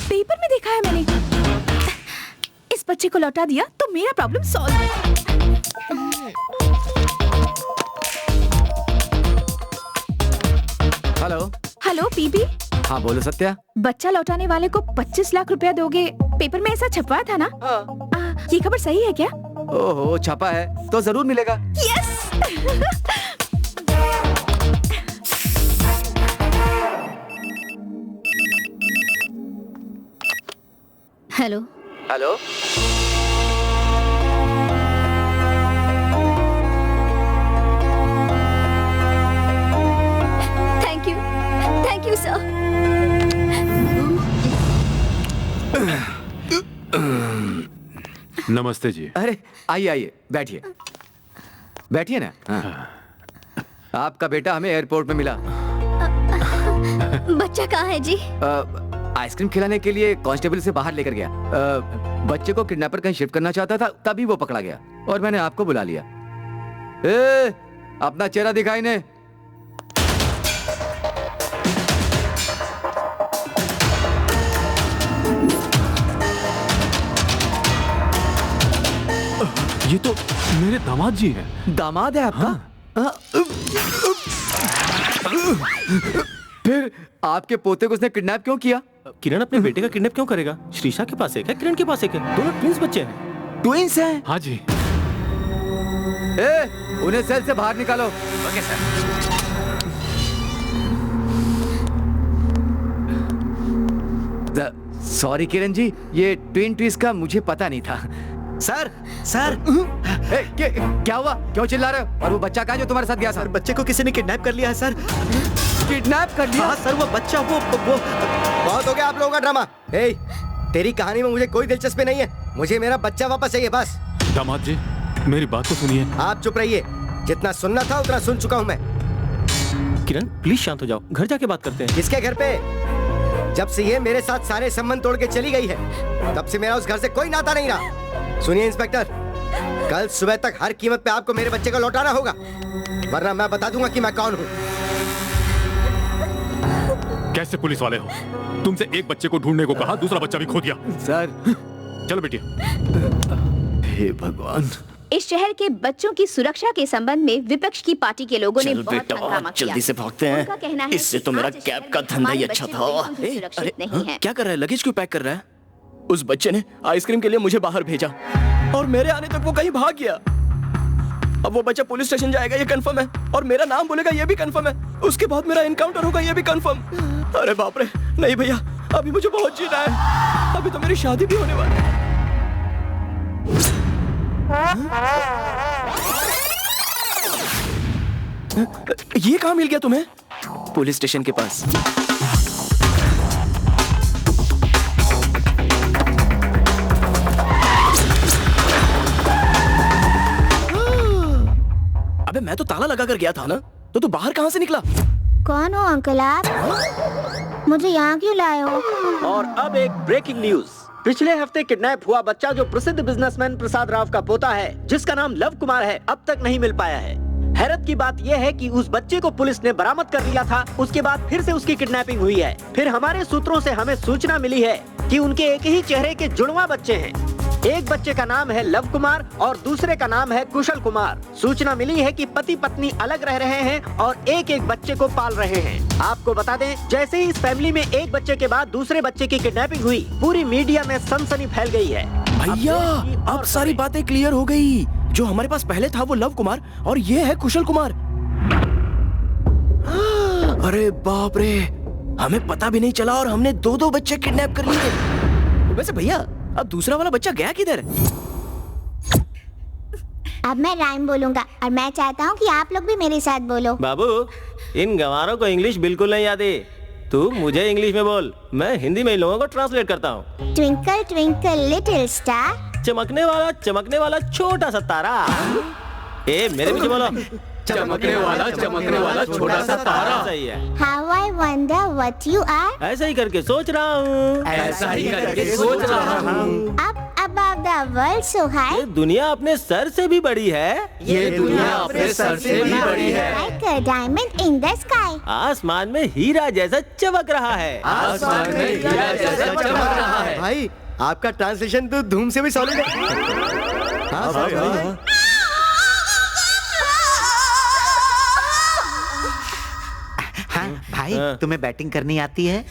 पेपर में देखा है मैंने। इस बच्चे को लौटा दिया तो मेरा problem solve. Hello hello PP. हाँ बोलो सत्या। बच्चा लौटाने वाले को 25 लाख रुपया दोगे, पेपर में ऐसा छपवाया था ना? ये खबर सही है क्या? ओहो, छपा है तो जरूर मिलेगा। Yes. Hello hello. Thank you sir. नमस्ते जी। अरे आइए आइए, बैठिए बैठिए ना। हाँ। आपका बेटा हमें एयरपोर्ट में मिला। बच्चा कहाँ है जी? आइसक्रीम खिलाने के लिए कांस्टेबल से बाहर लेकर गया। बच्चे को किडनैपर कहीं शिफ्ट करना चाहता था, तभी वो पकड़ा गया और मैंने आपको बुला लिया। अपना चेहरा दिखाई ने। ये तो मेरे दामाद जी हैं। दामाद है आपका? हाँ। फिर आपके पोते को उसने किडनैप क्यों किया? किरण अपने बेटे का किडनैप क्यों करेगा? श्रीषा के पास एक है, किरण के पास एक है, दोनों ट्विंस बच्चे हैं। ट्विंस हैं? हाँ जी। उन्हें सेल से बाहर निकालो। Okay sir. Sorry Kiran ji, ये ट्विन ट्विंस का मुझे पता नहीं था। सर सर क्या हुआ? क्यों चिल्ला रहे हो? और वो बच्चा कहाँ जो तुम्हारे साथ गया? सर बच्चे को किसी ने किडनैप कर लिया है सर। किडनैप कर लिया? हाँ सर, वो बच्चा वो बहुत हो गया आप लोगों का ड्रामा। तेरी कहानी में मुझे कोई दिलचस्पी नहीं है, मुझे मेरा बच्चा वापस चाहिए बस। दामाद जी मेरी बात तो सुनिए। आप चुप रहिए, जितना सुनना था उतना सुन चुका हूँ मैं। किरण प्लीज शांत हो जाओ, घर जाके बात करते हैं। किसके घर पे? जब से ये मेरे साथ सारे संबंध तोड़ के चली गई है तब से मेरा उस घर से कोई नाता नहीं रहा। सुनिए इंस्पेक्टर, कल सुबह तक हर कीमत पे आपको मेरे बच्चे को लौटाना होगा, वरना मैं बता दूंगा कि मैं कौन हूँ। कैसे पुलिस वाले हो? तुमसे एक बच्चे को ढूंढने को कहा, दूसरा बच्चा भी खो दिया। सर चलो बेटिया। हे भगवान। इस शहर के बच्चों की सुरक्षा के संबंध में विपक्ष की पार्टी के लोगों ने बहुत हंगामा किया। जल्दी से भागते उनका कहना हैं, है इससे कि तो मेरा आज इस कैब शहर का में धंधा ही हमारे अच्छा बच्चे था। बिल्कुल भी सुरक्षित नहीं है। क्या कर रहा है? लगेज क्यों पैक कर रहा है? उस बच्चे ने आइसक्रीम के लिए मुझे बाहर भेजा और मेरे आने तक वो कहीं भाग गया। अब वो बच्चा पुलिस स्टेशन जाएगा ये कंफर्म है, और मेरा नाम बोलेगा ये भी कंफर्म है। उसके बाद मेरा एनकाउंटर होगा ये भी कंफर्म। अरे बाप रे, नहीं भैया, अभी मुझे बहुत जीना है, अभी तो मेरी शादी भी होने वाली है। ये कहाँ मिल गया तुम्हें? पुलिस स्टेशन के पास। अबे मैं तो ताला लगा कर गया था ना, तो तू बाहर कहाँ से निकला? कौन हो अंकल आप? मुझे यहाँ क्यों लाए हो? और अब एक ब्रेकिंग न्यूज। पिछले हफ्ते किडनैप हुआ बच्चा जो प्रसिद्ध बिजनेसमैन प्रसाद राव का पोता है, जिसका नाम लव कुमार है, अब तक नहीं मिल पाया है। हैरत की बात यह है कि उस बच्चे को पुलिस ने बरामद कर लिया था, उसके बाद फिर से उसकी किडनैपिंग हुई है। फिर हमारे सूत्रों से हमें सूचना मिली है कि उनके एक ही चेहरे के जुड़वा बच्चे हैं। एक बच्चे का नाम है लव कुमार और दूसरे का नाम है कुशल कुमार। सूचना मिली है कि पति पत्नी अलग रह रहे हैं और एक एक बच्चे को पाल रहे हैं। आपको बता दें, जैसे ही इस फैमिली में एक बच्चे के बाद दूसरे बच्चे की किडनैपिंग हुई, पूरी मीडिया में सनसनी फैल गई है। भैया अब सारी बातें क्लियर हो गई। जो हमारे पास पहले था वो लव कुमार और ये है कुशल कुमार। अरे बाप रे, हमें पता भी नहीं चला और हमने दो दो बच्चे किडनैप कर लिए। वैसे भैया अब दूसरा वाला बच्चा गया किधर? अब मैं राइम बोलूंगा और मैं चाहता हूँ कि आप लोग भी मेरे साथ बोलो। बाबू इन गंवारों को इंग्लिश बिल्कुल नहीं आती, तू मुझे इंग्लिश में बोल, मैं हिंदी में इन लोगों को ट्रांसलेट करता हूँ। ट्विंकल ट्विंकल लिटिल स्टार, चमकने वाला छोटा सा तारा। ए मेरे पीछे बोलो, चमकने वाला छोटा सा तारा। सही है। How I wonder what you are. ऐसा ही करके सोच रहा हूँ, ऐसा ही करके सोच रहा हूँ। Up above the world so high, ये दुनिया अपने सर से भी बड़ी है। ये दुनिया अपने सर से भी बड़ी है। like a diamond in the sky. आसमान में हीरा जैसा चमक रहा है। आसमान में हीरा जैसा चमक रहा है। भाई आपका ट्रांसलेशन तो धूम से भी सॉलिड है। हाँ भाई। हाँ भाई, तुम्हें बैटिंग करनी आती है?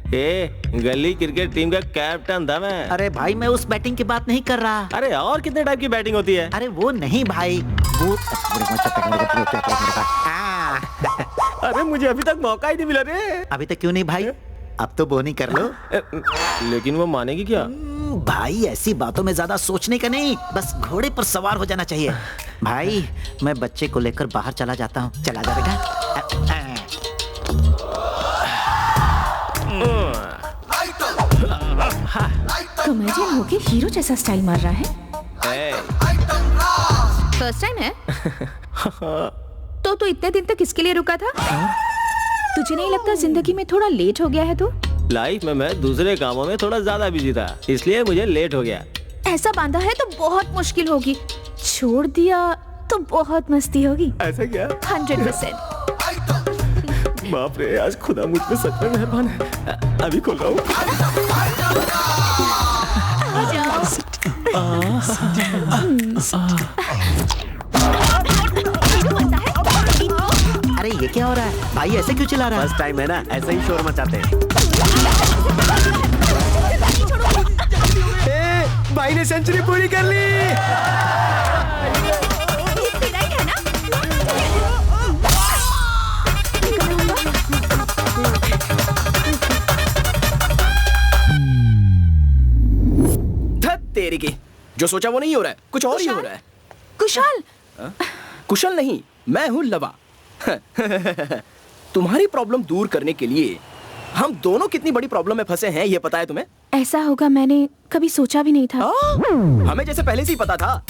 ए गली क्रिकेट टीम का कैप्टन था मैं। अरे भाई मैं उस बैटिंग की बात नहीं कर रहा। अरे और कितने टाइप की बैटिंग होती है? अरे वो नहीं भाई, वो अरे मुझे अभी तक मौका ही नहीं मिला रे। अभी तक क्यों नहीं भाई? अब तो बोनी कर लो। लेकिन वो मानेगी क्या? भाई ऐसी बातों में ज्यादा सोचने का नहीं, बस घोड़े पर सवार हो जाना चाहिए। भाई मैं बच्चे को लेकर बाहर चला जाता हूँ। चला जा बेटा। कॉमेडियन होके हीरो जैसा स्टाइल मार रहा है। फर्स्ट टाइम है? तो इतने दिन तक किसके लिए रुका था? तुझे नहीं लगता जिंदगी में थोड़ा लेट हो गया है? तो लाइफ में मैं दूसरे कामों में थोड़ा ज्यादा बिजी था, इसलिए मुझे लेट हो गया। ऐसा बांधा है तो बहुत मुश्किल होगी। छोड़ दिया तो बहुत मस्ती होगी। ऐसा क्या? 100%। बाप रे, आज खुदा मुझ पे सच में मेहरबान है। अभी खोल रहा हूँ। अरे ये क्या हो रहा है भाई, ऐसे क्यों चिल्ला रहा है? फर्स्ट टाइम है ना, ऐसे ही शोर मचाते हैं। भाई ने सेंचुरी पूरी कर ली। तेरी की जो सोचा वो नहीं हो रहा है, कुछ और ही हो रहा है। कुशाल। कुशल नहीं, मैं हूँ लवा। तुम्हारी प्रॉब्लम दूर करने के लिए हम दोनों कितनी बड़ी प्रॉब्लम में फंसे हैं ये पता है तुम्हें? ऐसा होगा मैंने कभी सोचा भी नहीं था। हमें जैसे पहले से ही पता था।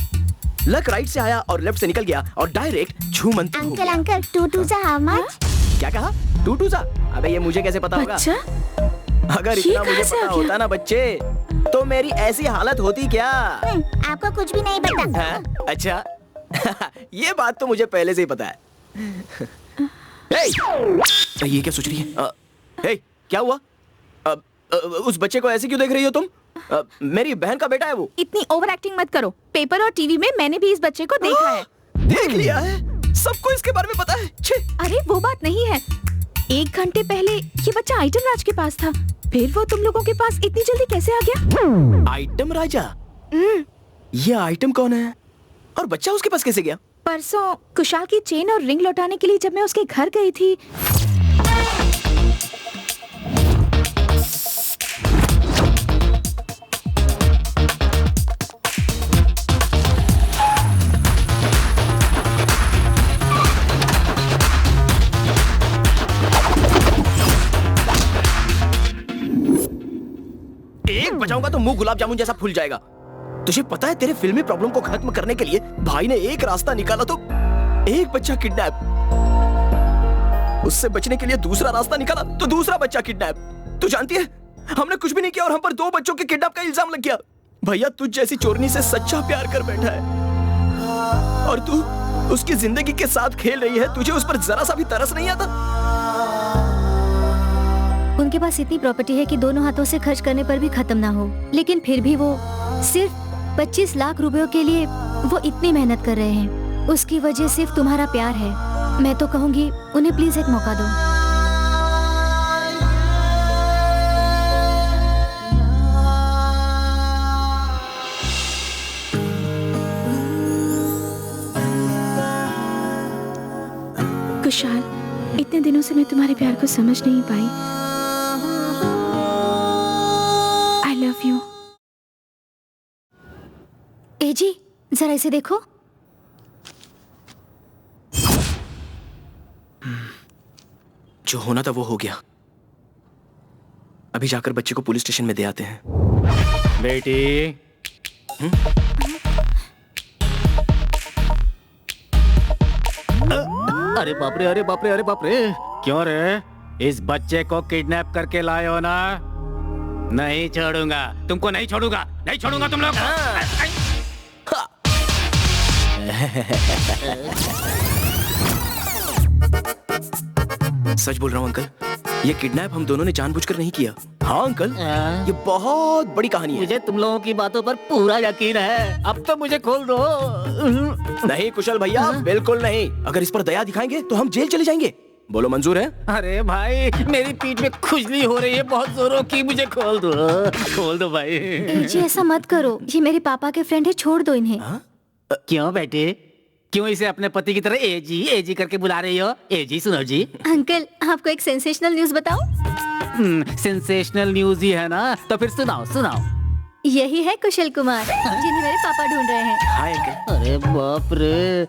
लक राइट से आया और लेफ्ट से निकल गया और डायरेक्ट झूमंतु हो गया। Uncle 2 2 how much? क्या कहा? 2 2 अबे ये मुझे कैसे पता होगा? अगर इतना मुझे पता होता ना बच्चे, तो मेरी ऐसी हालत होती क्या? आपको कुछ भी नहीं पता। अच्छा ये बात तो मुझे पहले से ही पता है। ये क्या सोच रही है? क्या हुआ? उस बच्चे को ऐसे क्यों देख रही हो तुम? मेरी बहन का बेटा है वो। इतनी ओवर एक्टिंग मत करो। पेपर और टीवी में मैंने भी इस बच्चे को देखा है। देख लिया है? सबको इसके बारे में पता है? अरे वो बात नहीं है। 1 घंटे पहले ये बच्चा आइटम राज के पास था, फिर वो तुम लोगों के पास इतनी जल्दी कैसे आ गया? आइटम राजा? ये आइटम कौन है और बच्चा उसके पास कैसे गया? परसों कुशाल की चेन और रिंग लौटाने के लिए जब मैं उसके घर गई थी, एक बचाऊंगा तो मुंह गुलाब जामुन जैसा फूल जाएगा। तुझे पता है तेरे फिल्मी प्रॉब्लम को खत्म करने के लिए भाई ने एक रास्ता निकाला तो एक बच्चा किडनैप, उससे बचने के लिए दूसरा रास्ता निकाला तो दूसरा बच्चा किडनैप। तू जानती है हमने कुछ भी नहीं किया और हम पर 2 बच्चों के किडनैप का इल्जाम लग गया। भैया तुझ जैसी चोरनी से सच्चा प्यार कर बैठा है और तू उसकी जिंदगी के साथ खेल रही है। तुझे उस पर जरा सा भी तरस नहीं आता? उनके पास इतनी प्रॉपर्टी है कि दोनों हाथों से खर्च करने पर भी खत्म ना हो, लेकिन फिर भी वो सिर्फ 25 लाख रुपयों के लिए वो इतनी मेहनत कर रहे हैं। उसकी वजह सिर्फ तुम्हारा प्यार है। मैं तो कहूँगी उन्हें प्लीज एक मौका दो। कुशाल, इतने दिनों से मैं तुम्हारे प्यार को समझ नहीं पाई। I love you। ए जी, जरा इसे देखो। जो होना था वो हो गया। अभी जाकर बच्चे को पुलिस स्टेशन में दे आते हैं। बेटी, अरे बाप रे, अरे बाप रे, अरे बाप रे। क्यों रे? इस बच्चे को किडनैप करके लाए हो ना? नहीं छोड़ूंगा तुमको, नहीं छोड़ूंगा, नहीं छोड़ूंगा तुम लोग। सच बोल रहा हूँ अंकल, ये किडनैप हम दोनों ने जानबूझकर नहीं किया। हाँ अंकल, ये बहुत बड़ी कहानी है। मुझे तुम लोगों की बातों पर पूरा यकीन है। अब तो मुझे खोल दो। नहीं कुशल भैया, बिल्कुल नहीं। अगर इस पर दया दिखाएंगे तो हम जेल चले जाएंगे। बोलो मंजूर है? अरे भाई, मेरी पीठ में खुजली हो रही है बहुत जोरों की, मुझे खोल दो, खोल दो भाई। ए जी, ऐसा मत करो, ये मेरे पापा के फ्रेंड है, छोड़ दो इन्हें। क्यों बेटे, क्यों इसे अपने पति की तरह एजी करके बुला रही हो? एजी सुनो जी। अंकल, आपको एक सेंसेशनल न्यूज बताऊं? सेंसेशनल न्यूज ही है ना, तो फिर सुनाओ सुनाओ। यही है कुशल कुमार, जिन्हें मेरे पापा ढूंढ रहे हैं। Hi uncle. अरे बाप रे,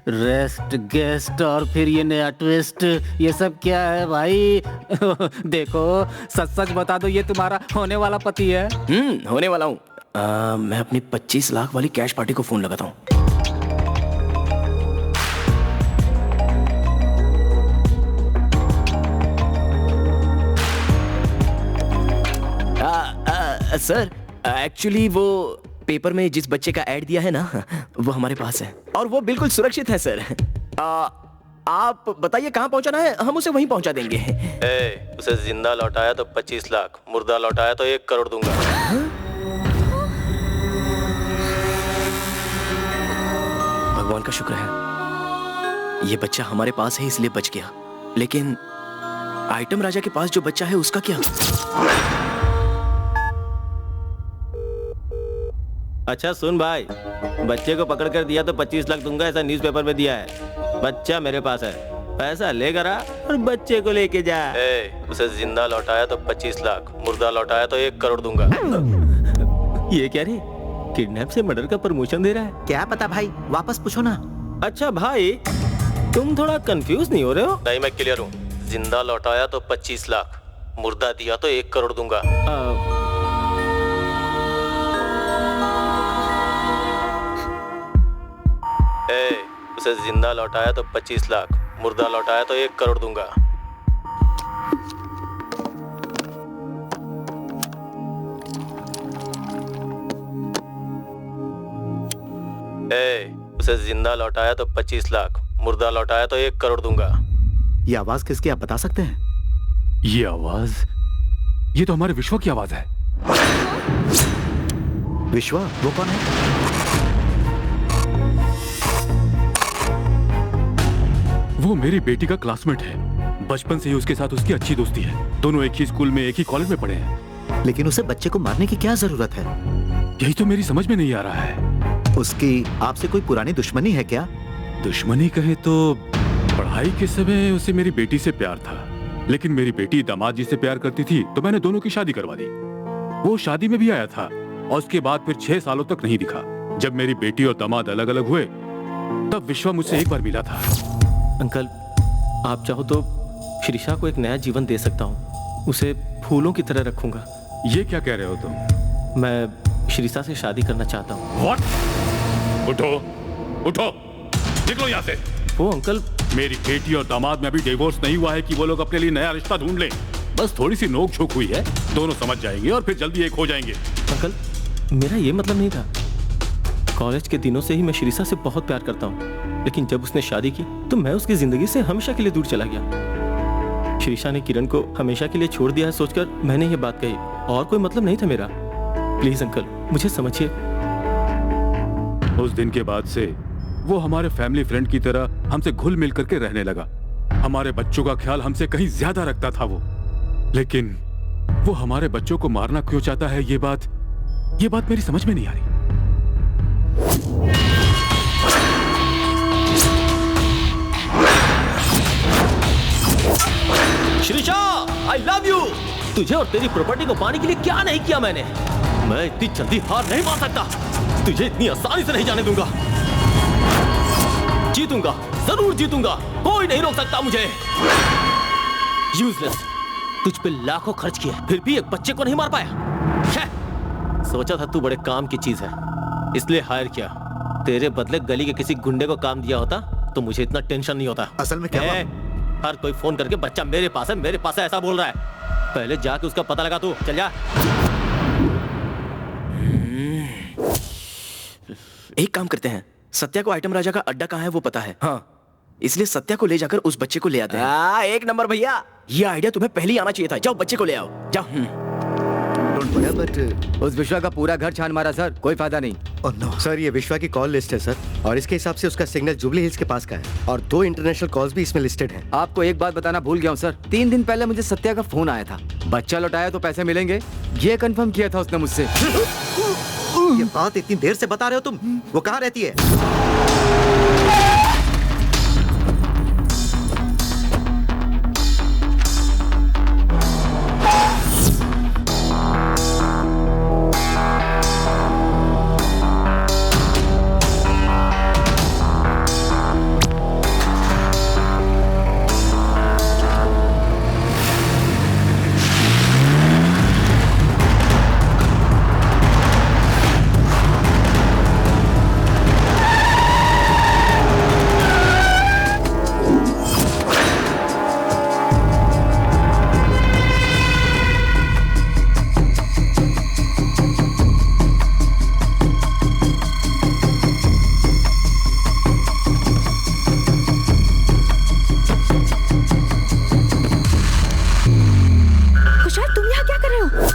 रेस्ट गेस्ट और फिर ये नया ट्विस्ट, ये सब क्या है भाई? देखो सच सच बता दो, ये तुम्हारा होने वाला पति है? होने वाला हूँ। मैं अपनी 25 लाख वाली कैश पार्टी को फोन लगाता हूँ। सर एक्चुअली वो पेपर में जिस बच्चे का ऐड दिया है ना, वो हमारे पास है और वो बिल्कुल सुरक्षित है सर। आप बताइए कहाँ पहुँचाना है, हम उसे वहीं पहुँचा देंगे। उसे जिंदा लौटाया तो 25 लाख, मुर्दा लौटाया तो 1 करोड़ दूंगा। भगवान का शुक्र है ये बच्चा हमारे पास है इसलिए बच गया, लेकिन आइटम राजा के पास जो बच्चा है उसका क्या? अच्छा सुन भाई, बच्चे को पकड़ कर दिया तो 25 लाख दूंगा, ऐसा न्यूज़पेपर में दिया है। बच्चा मेरे पास है, पैसा लेकर आ और बच्चे को लेके जा। उसे जिंदा लौटाया तो 25 लाख, मुर्दा लौटाया तो 1 करोड़ दूंगा। ये क्या रे, किडनैप से मर्डर का प्रमोशन दे रहा है? क्या पता भाई, वापस पूछो ना। अच्छा भाई, तुम थोड़ा कंफ्यूज नहीं हो रहे हो? नहीं, मैं क्लियर हूँ। जिंदा लौटाया तो 25 लाख, मुर्दा दिया तो 1 करोड़ दूंगा। उसे जिंदा लौटाया तो 25 लाख, मुर्दा लौटाया तो 1 करोड़ दूंगा। उसे जिंदा लौटाया तो 25 लाख, मुर्दा लौटाया तो 1 करोड़ दूंगा। ये आवाज किसकी, आप बता सकते हैं? ये आवाज, ये तो हमारे विश्वा की आवाज है। विश्वा? वो कौन है? वो मेरी बेटी का क्लासमेट है। बचपन से ही उसके साथ उसकी अच्छी दोस्ती है। दोनों एक ही स्कूल में, एक ही कॉलेज में पढ़े हैं। लेकिन उसे बच्चे को मारने की क्या जरूरत है? यही तो मेरी समझ में नहीं आ रहा है। उसकी आपसे कोई पुरानी दुश्मनी है क्या? दुश्मनी कहे तो पढ़ाई के समय उसे मेरी बेटी से प्यार था, लेकिन मेरी बेटी दामाद जी से प्यार करती थी तो मैंने दोनों की शादी करवा दी। वो शादी में भी आया था और उसके बाद फिर 6 सालों तक नहीं दिखा। जब मेरी बेटी और दामाद अलग अलग हुए तब विश्वा मुझसे एक बार मिला था। अंकल, आप चाहो तो श्रीषा को एक नया जीवन दे सकता हूँ। उसे फूलों की तरह रखूंगा। ये क्या कह रहे हो तुम? मैं श्रीषा से शादी करना चाहता हूँ। What? उठो, उठो, निकलो यहाँ से। वो अंकल, मेरी बेटी और दामाद में अभी डिवोर्स नहीं हुआ है कि वो लोग अपने लिए नया रिश्ता ढूंढ लें। बस थोड़ी सी नोक झोंक हुई है, दोनों समझ जाएंगे और फिर जल्दी एक हो जाएंगे। अंकल, मेरा ये मतलब नहीं था। कॉलेज के दिनों से ही मैं श्रीषा से बहुत प्यार करता हूँ, लेकिन जब उसने शादी की तो मैं उसकी जिंदगी से हमेशा के लिए दूर चला गया। श्रीषा ने किरण को हमेशा के लिए छोड़ दिया है सोचकर मैंने ये बात कही, और कोई मतलब नहीं था मेरा। प्लीज अंकल, मुझे समझिए। उस दिन के बाद से वो हमारे फैमिली फ्रेंड की तरह हमसे घुल मिल करके रहने लगा। हमारे बच्चों का ख्याल हमसे कहीं ज्यादा रखता था वो। लेकिन वो हमारे बच्चों को मारना क्यों चाहता है, ये बात मेरी समझ में नहीं आ रही। Shrisha, I love you। तुझे और तेरी प्रॉपर्टी को पाने के लिए क्या नहीं किया मैंने। मैं इतनी जल्दी हार नहीं मान सकता। तुझे इतनी आसानी से नहीं जाने दूंगा। जीतूंगा, जरूर जीतूंगा। कोई नहीं रोक सकता मुझे। यूजलेस, तुझ पे लाखों खर्च किए फिर भी एक बच्चे को नहीं मार पाया। सोचा था तू बड़े काम की चीज है इसलिए हायर किया। तेरे बदले गली के किसी गुंडे को काम दिया होता तो मुझे इतना टेंशन नहीं होता। असल में क्या हुआ? हर कोई फोन करके बच्चा मेरे पास है ऐसा बोल रहा है। पहले जाके उसका पता लगा। तू चल जा। एक काम करते हैं, सत्या को आइटम राजा का अड्डा कहाँ है वो पता है। हाँ, इसलिए सत्या को ले जाकर उस बच्चे को ले आते हैं। एक नंबर भैया, ये आइडिया तुम्हें पहले ही आना चाहिए था। जाओ बच्चे को ले आओ, जाओ। उस विश्वा का पूरा घर छान मारा सर, कोई फायदा नहीं। Oh no. सर, ये विश्वा की कॉल लिस्ट है सर, और इसके हिसाब से उसका सिग्नल जुबली हिल्स के पास का है और 2 इंटरनेशनल कॉल्स भी इसमें लिस्टेड हैं। आपको एक बात बताना भूल गया हूँ सर, 3 दिन पहले मुझे सत्या का फोन आया था। बच्चा लौटाया तो पैसे मिलेंगे, ये कंफर्म किया था उसने मुझसे। ये बात इतनी देर से बता रहे हो तुम? वो कहाँ रहती है?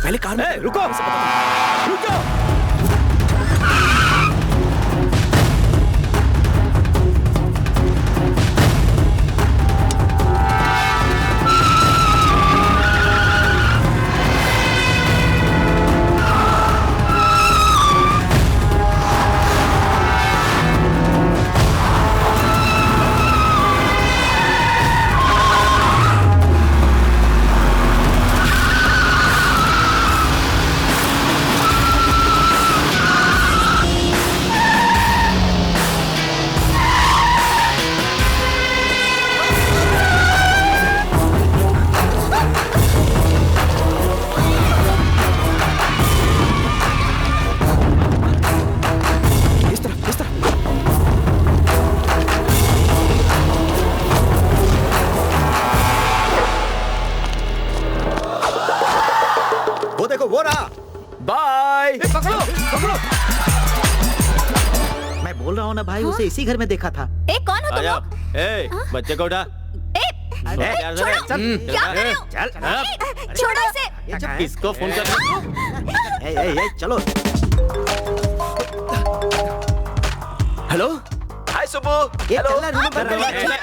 पहले कार में रुको, रुक जाओ। वो रहा। बाय। पकड़ो पकड़ो। मैं बोल रहा हूँ ना भाई, उसे इसी घर में देखा था। ए, कौन हो तुम लोग? ए, बच्चे को उठा। छोड़ो इसे। इसको फोन कर। चलो। Hello, hi Subbu. Hello,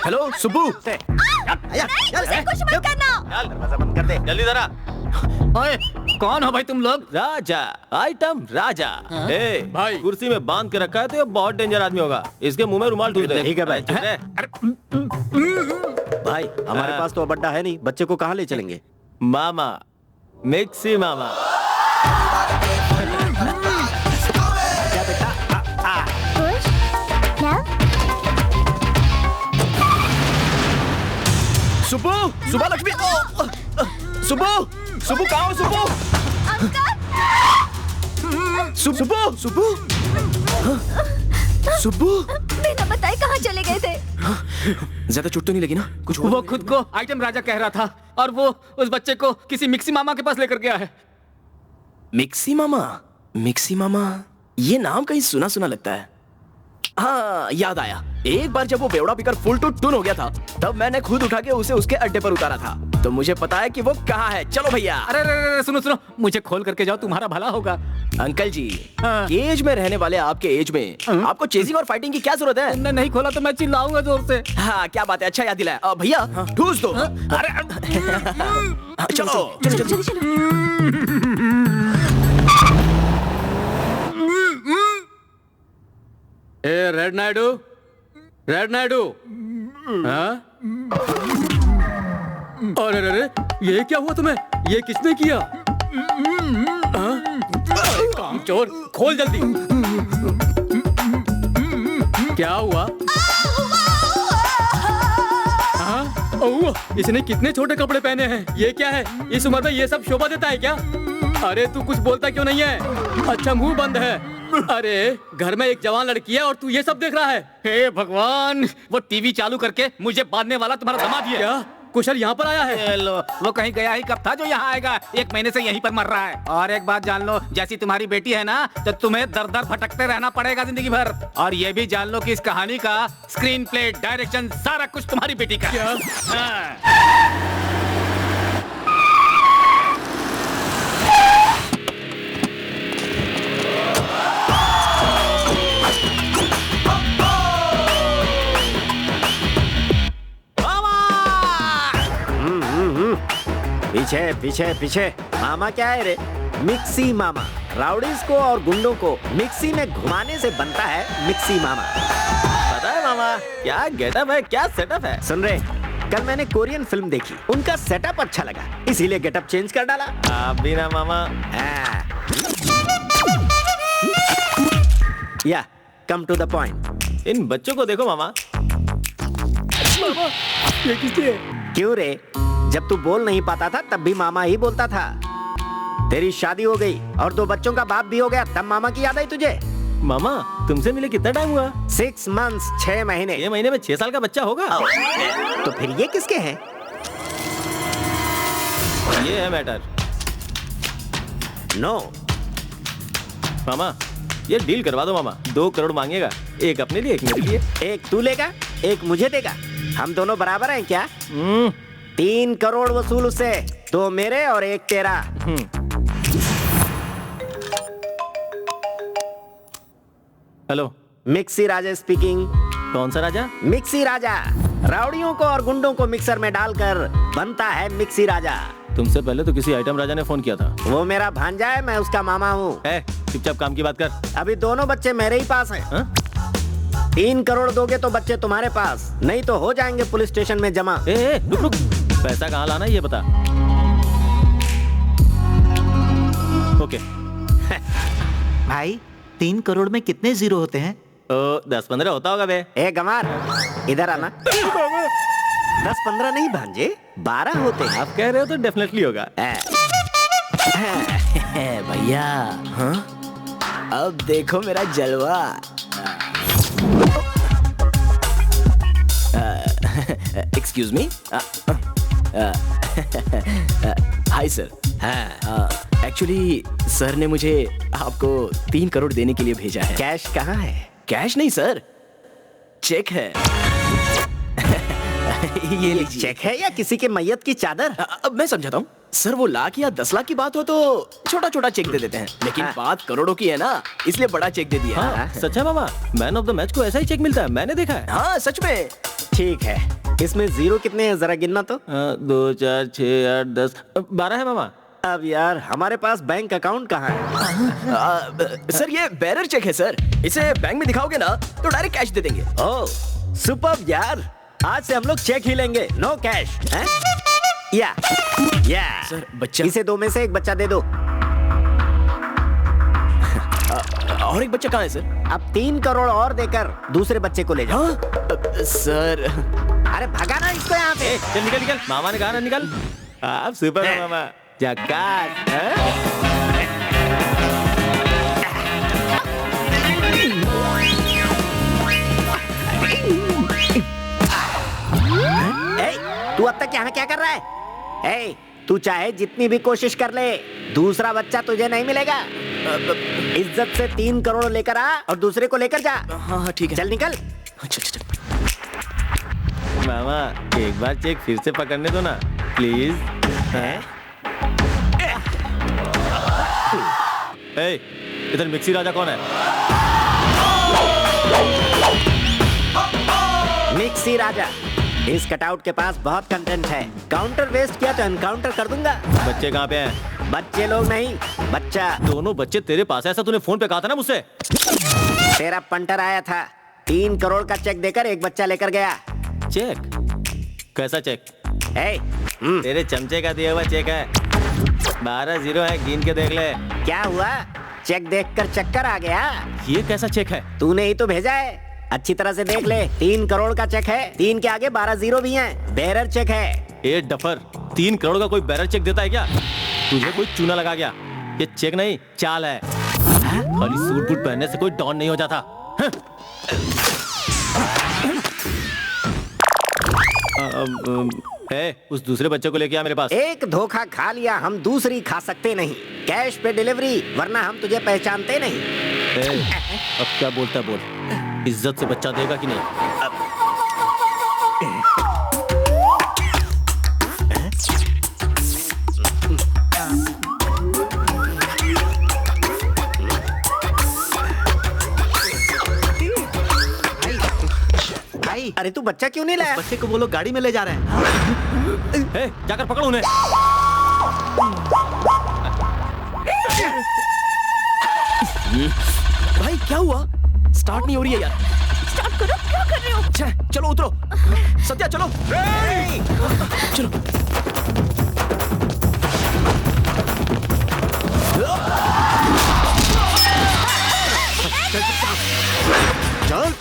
hello Subbu. नहीं, कुछ मत करना। दरवाजा बंद कर दे, जल्दी जरा। ओए, कौन हो भाई तुम लोग? राजा, आइटम राजा। ए, भाई कुर्सी में बांध के रखा है तो ये बहुत डेंजर आदमी होगा। इसके मुंह में रुमाल ठूस दे। ठीक है भाई। भाई हमारे पास तो बड्डा है नहीं, बच्चे को कहाँ ले चलेंगे? मामा, मिक्सी मामा। सुब्बू, सुबह लक्ष्मी। सुब्बू, सुब्बू कहाँ हो सुब्बू? सुब्बू, सुब्बू, सुब्बू। बिना बताए कहाँ चले गए थे? ज्यादा चोट तो नहीं लगी ना? कुछ वो खुद को आइटम राजा कह रहा था और वो उस बच्चे को किसी मिक्सी मामा के पास लेकर गया है। मिक्सी मामा, मिक्सी मामा, ये नाम कहीं सुना सुना लगता है। हाँ, याद आया। एक बार जब वो बेवड़ा पीकर फुल टू टून हो गया था, तब मैंने खुद उठा के उसे उसके अड्डे पर उतारा था। तो मुझे पता है कि वो कहाँ है। चलो भैया। अरे सुनो सुनो, मुझे खोल करके जाओ, तुम्हारा भला होगा। अंकल जी, केज में रहने वाले आपके एज में आपको चेजिंग और फाइटिंग की क्या जरूरत है? तुमने नहीं खोला तो मैं चिल्लाऊंगा जोर से। हाँ, क्या बात है, अच्छा याद दिलाया। भैया ठूस दो। अरे चलो चलो चलो चलो। ए रेड नायडू, रेड नायडू। हाँ? अरे अरे, ये क्या हुआ तुम्हें? ये किसने किया? काम चोर, खोल जल्दी। क्या हुआ? इसने कितने छोटे कपड़े पहने हैं? ये क्या है? इस उम्र में ये सब शोभा देता है क्या? अरे तू कुछ बोलता क्यों नहीं है? अच्छा मुंह बंद है। अरे घर में एक जवान लड़की है और तू ये सब देख रहा है? हे भगवान, वो टीवी चालू करके मुझे बांधने वाला तुम्हारा दामाद ही है क्या? कुशल यहाँ पर आया है? लो, वो कहीं गया ही कब था जो यहाँ आएगा? 1 महीने से यहीं पर मर रहा है। और एक बात जान लो, जैसी तुम्हारी बेटी है ना, तो तुम्हें दर दर भटकते रहना पड़ेगा जिंदगी भर। और ये भी जान लो कि इस कहानी का स्क्रीन प्ले, डायरेक्शन, सारा कुछ तुम्हारी बेटी का। पीछे पीछे पीछे। मामा क्या है रे? मिक्सी मामा। राउडीज को और गुंडों को मिक्सी में घुमाने से बनता है मिक्सी मामा। पता है मामा, क्या गेटअप है, क्या सेटअप है। सुन रहे, कल मैंने कोरियन फिल्म देखी, उनका सेटअप अच्छा लगा, इसीलिए गेटअप चेंज कर डाला। आप भी ना मामा। या कम टू द पॉइंट। इन बच्चों को देखो मामा। ये किसके? क्यों रे? जब तू बोल नहीं पाता था तब भी मामा ही बोलता था। तेरी शादी हो गई और 2 बच्चों का बाप भी हो गया, तब मामा की याद आई तुझे? मामा तुमसे मिले कितना टाइम हुआ? 6 मंथ्स, 6 महीने। 6 महीने में 6 साल का बच्चा होगा। तो फिर ये किसके हैं? ये है मैटर। नो मामा, ये डील करवा दो मामा। 2 करोड़ मांगेगा, एक अपने लिए, एक मेरे लिए। एक तू लेगा, एक मुझे देगा। हम दोनों बराबर हैं क्या? 3 करोड़ वसूल उससे, 2 मेरे और 1 तेरा। हेलो, मिक्सी राजा स्पीकिंग। कौन सा राजा? मिक्सी राजा। राउडियों को और गुंडों को मिक्सर में डालकर बनता है मिक्सी राजा। तुमसे पहले तो किसी आइटम राजा ने फोन किया था। वो मेरा भांजा है, मैं उसका मामा हूँ। चुपचाप काम की बात कर। अभी दोनों बच्चे मेरे ही पास हैं। 3 करोड़ दोगे तो बच्चे तुम्हारे पास, नहीं तो हो जाएंगे पुलिस स्टेशन में जमा। रुक रुक, पैसा कहाँ लाना है ये बता। ओके। भाई 3 करोड़ में कितने जीरो होते हैं? 10-15 होता होगा बे। ए गमार, इधर आना। 10-15 नहीं भांजे, 12 होते हैं। आप कह रहे हो तो डेफिनेटली होगा। भैया, हाँ? अब देखो मेरा जलवा। Excuse me. Hi sir. Actually sir ने मुझे आपको 3 करोड़ देने के लिए भेजा है। कैश कहाँ है? कैश नहीं सर, चेक है। ये लीजिए। चेक है या किसी के मैयत की चादर? अब मैं समझाता हूँ सर, वो लाख या 10 लाख की बात हो तो छोटा छोटा चेक दे देते हैं, लेकिन बात करोड़ों की है ना, इसलिए बड़ा चेक दे दिया। हाँ, सच है मामा, मैन ऑफ द मैच को ऐसा ही चेक मिलता है, मैंने देखा है। हाँ सच में। ठीक है, इसमें जीरो कितने हैं जरा गिनना तो। 2, 4, 6, 8, 10, 12 है मामा। अब यार हमारे पास बैंक अकाउंट कहाँ है? सर ये बेरर चेक है सर, इसे बैंक में दिखाओगे ना तो डायरेक्ट कैश दे देंगे। ओह सुपर्ब यार, आज से हम लोग चेक ही लेंगे, नो कैश। हैं? या सर बच्चा, इसे 2 में से एक बच्चा दे दो। और एक बच्चा कहाँ है सर? अब 3 करोड़ और देकर दूसरे बच्चे को ले जाओ। सर अरे भगाना इसको यहाँ पे। चल निकल निकल, मामा ने कहा ना निकल। आप सुपर है मामा, झक्कास। तू अब तक यहाँ क्या कर रहा है? तू चाहे जितनी भी कोशिश कर ले, दूसरा बच्चा तुझे नहीं मिलेगा। इज्जत से 3 करोड़ लेकर आ और दूसरे को लेकर जा। हाँ ठीक है, चल निकल। चल। मामा एक बार चेक फिर से पकड़ने दो ना प्लीज। इधर मिक्सी राजा कौन है? मिक्सी राजा। इस कटआउट के पास बहुत कंटेंट है, काउंटर वेस्ट किया तो एनकाउंटर कर दूंगा। बच्चे कहाँ पे हैं? बच्चे लोग नहीं, बच्चा। दोनों बच्चे तेरे पास है, ऐसा तूने फोन पे कहा था ना मुझसे। तेरा पंटर आया था, 3 करोड़ का चेक देकर एक बच्चा लेकर गया। चेक? कैसा चेक? तेरे चमचे का दिया हुआ चेक है, 12 जीरो है, गिन के देख ले। क्या हुआ? चेक देखकर चक्कर आ गया? ये कैसा चेक है? तूने ही तो भेजा है, अच्छी तरह से देख ले। 3 करोड़ का चेक है, 3 के आगे 12 जीरो भी हैं, बेरर चेक है। ए डफर, 3 करोड़ का कोई बेरर चेक देता है क्या? तुझे कोई चूना लगा गया? ये चेक नहीं चाल है। खाली सूट बूट पहनने से कोई डॉन नहीं हो जाता। उस दूसरे बच्चे को लेके आ मेरे पास। एक धोखा खा लिया, हम दूसरी खा सकते नहीं। कैश पे डिलीवरी, वरना हम तुझे पहचानते नहीं। अब क्या बोलता है बोल, इज्जत से बच्चा देगा कि नहीं? अरे तू बच्चा क्यों नहीं लाया? बच्चे को बोलो गाड़ी में ले जा रहे हैं। जाकर पकड़ो उन्हें। भाई क्या हुआ? स्टार्ट नहीं हो रही है यार। स्टार्ट करो, क्या कर रहे हो? चलो उतरो। सत्या चलो। चलो। चल।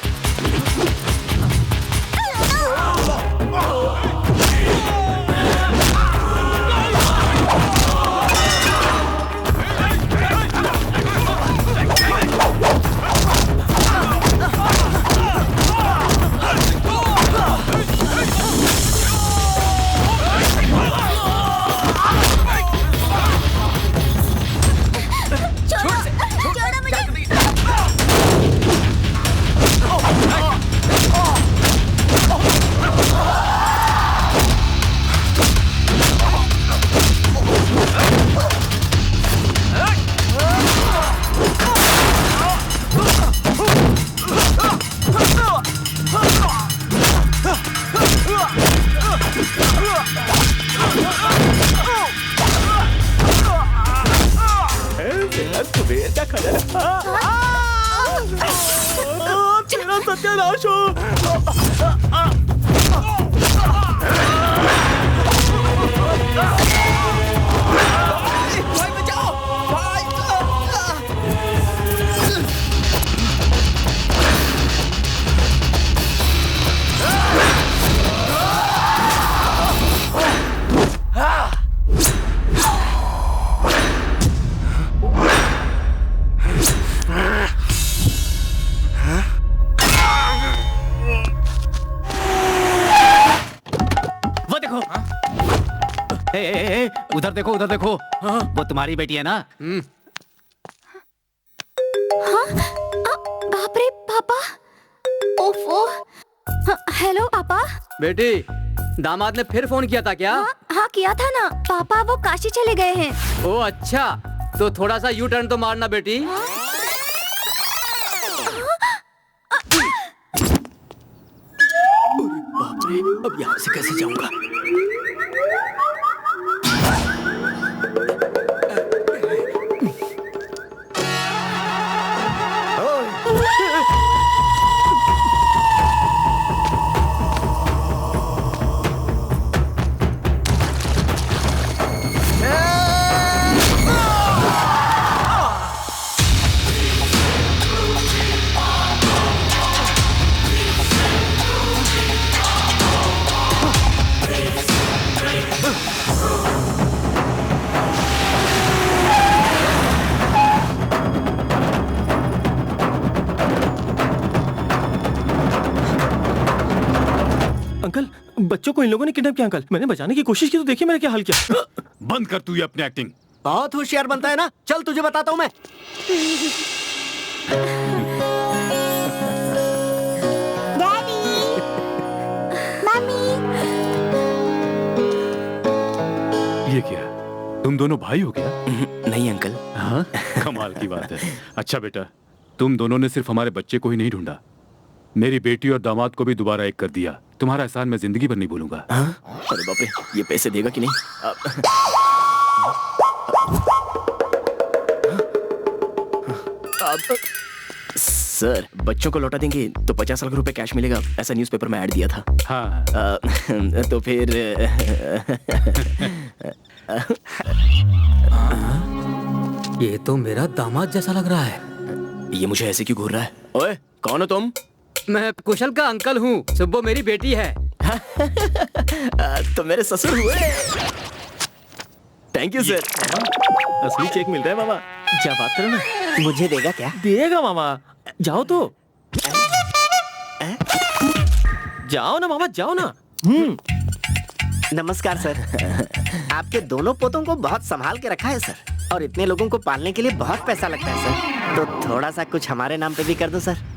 सत्यानाश हो। भाई बचाओ भाई। वो देखो उधर देखो उधर देखो। वो तुम्हारी बेटी है ना? हाँ? बाप रे पापा। ओफो। हेलो पापा। बेटी, दामाद ने फिर फोन किया था क्या? हाँ किया था ना पापा, वो काशी चले गए हैं। ओ अच्छा, तो थोड़ा सा यू टर्न तो मारना बेटी। बाप रे, अब यहाँ से कैसे जाऊंगा? अंकल, बच्चों को इन लोगों ने किडनैप किया। अंकल, मैंने बचाने की कोशिश की तो देखिए मैंने क्या हाल किया। बंद कर तू ये अपनी एक्टिंग। बहुत होशियार बनता है ना। चल तुझे बताता हूँ मैं। ये क्या, तुम दोनों भाई हो क्या? नहीं अंकल। हाँ, कमाल की बात है। अच्छा बेटा, तुम दोनों ने सिर्फ हमारे बच्चे को ही नहीं ढूंढा, मेरी बेटी और दामाद को भी दोबारा एक कर दिया। तुम्हारा एहसान मैं जिंदगी भर नहीं भूलूंगा। अरे बाप रे, ये पैसे देगा कि नहीं? सर, बच्चों को लौटा देंगे तो 50 लाख रुपए कैश मिलेगा, ऐसा न्यूज़पेपर में ऐड दिया था। हाँ। तो फिर ये तो मेरा दामाद जैसा लग रहा है। ये मुझे ऐसे क्यों घूर रहा है? ओए, कौन हो तुम? मैं कुशल का अंकल हूँ, सुब्बो मेरी बेटी है। तो मेरे ससुर हुए। Thank you sir. असली चेक मिल रहा है मामा। क्या बात करो ना। मुझे देगा क्या? देगा मामा, जाओ तो। जाओ ना मामा, जाओ ना। नमस्कार सर। आपके दोनों पोतों को बहुत संभाल के रखा है सर, और इतने लोगों को पालने के लिए बहुत पैसा लगता है सर, तो थोड़ा सा कुछ हमारे नाम पे भी कर दो सर।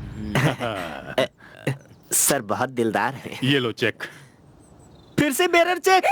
सर बहुत दिलदार है। ये लो चेक। फिर से बेरर चेक।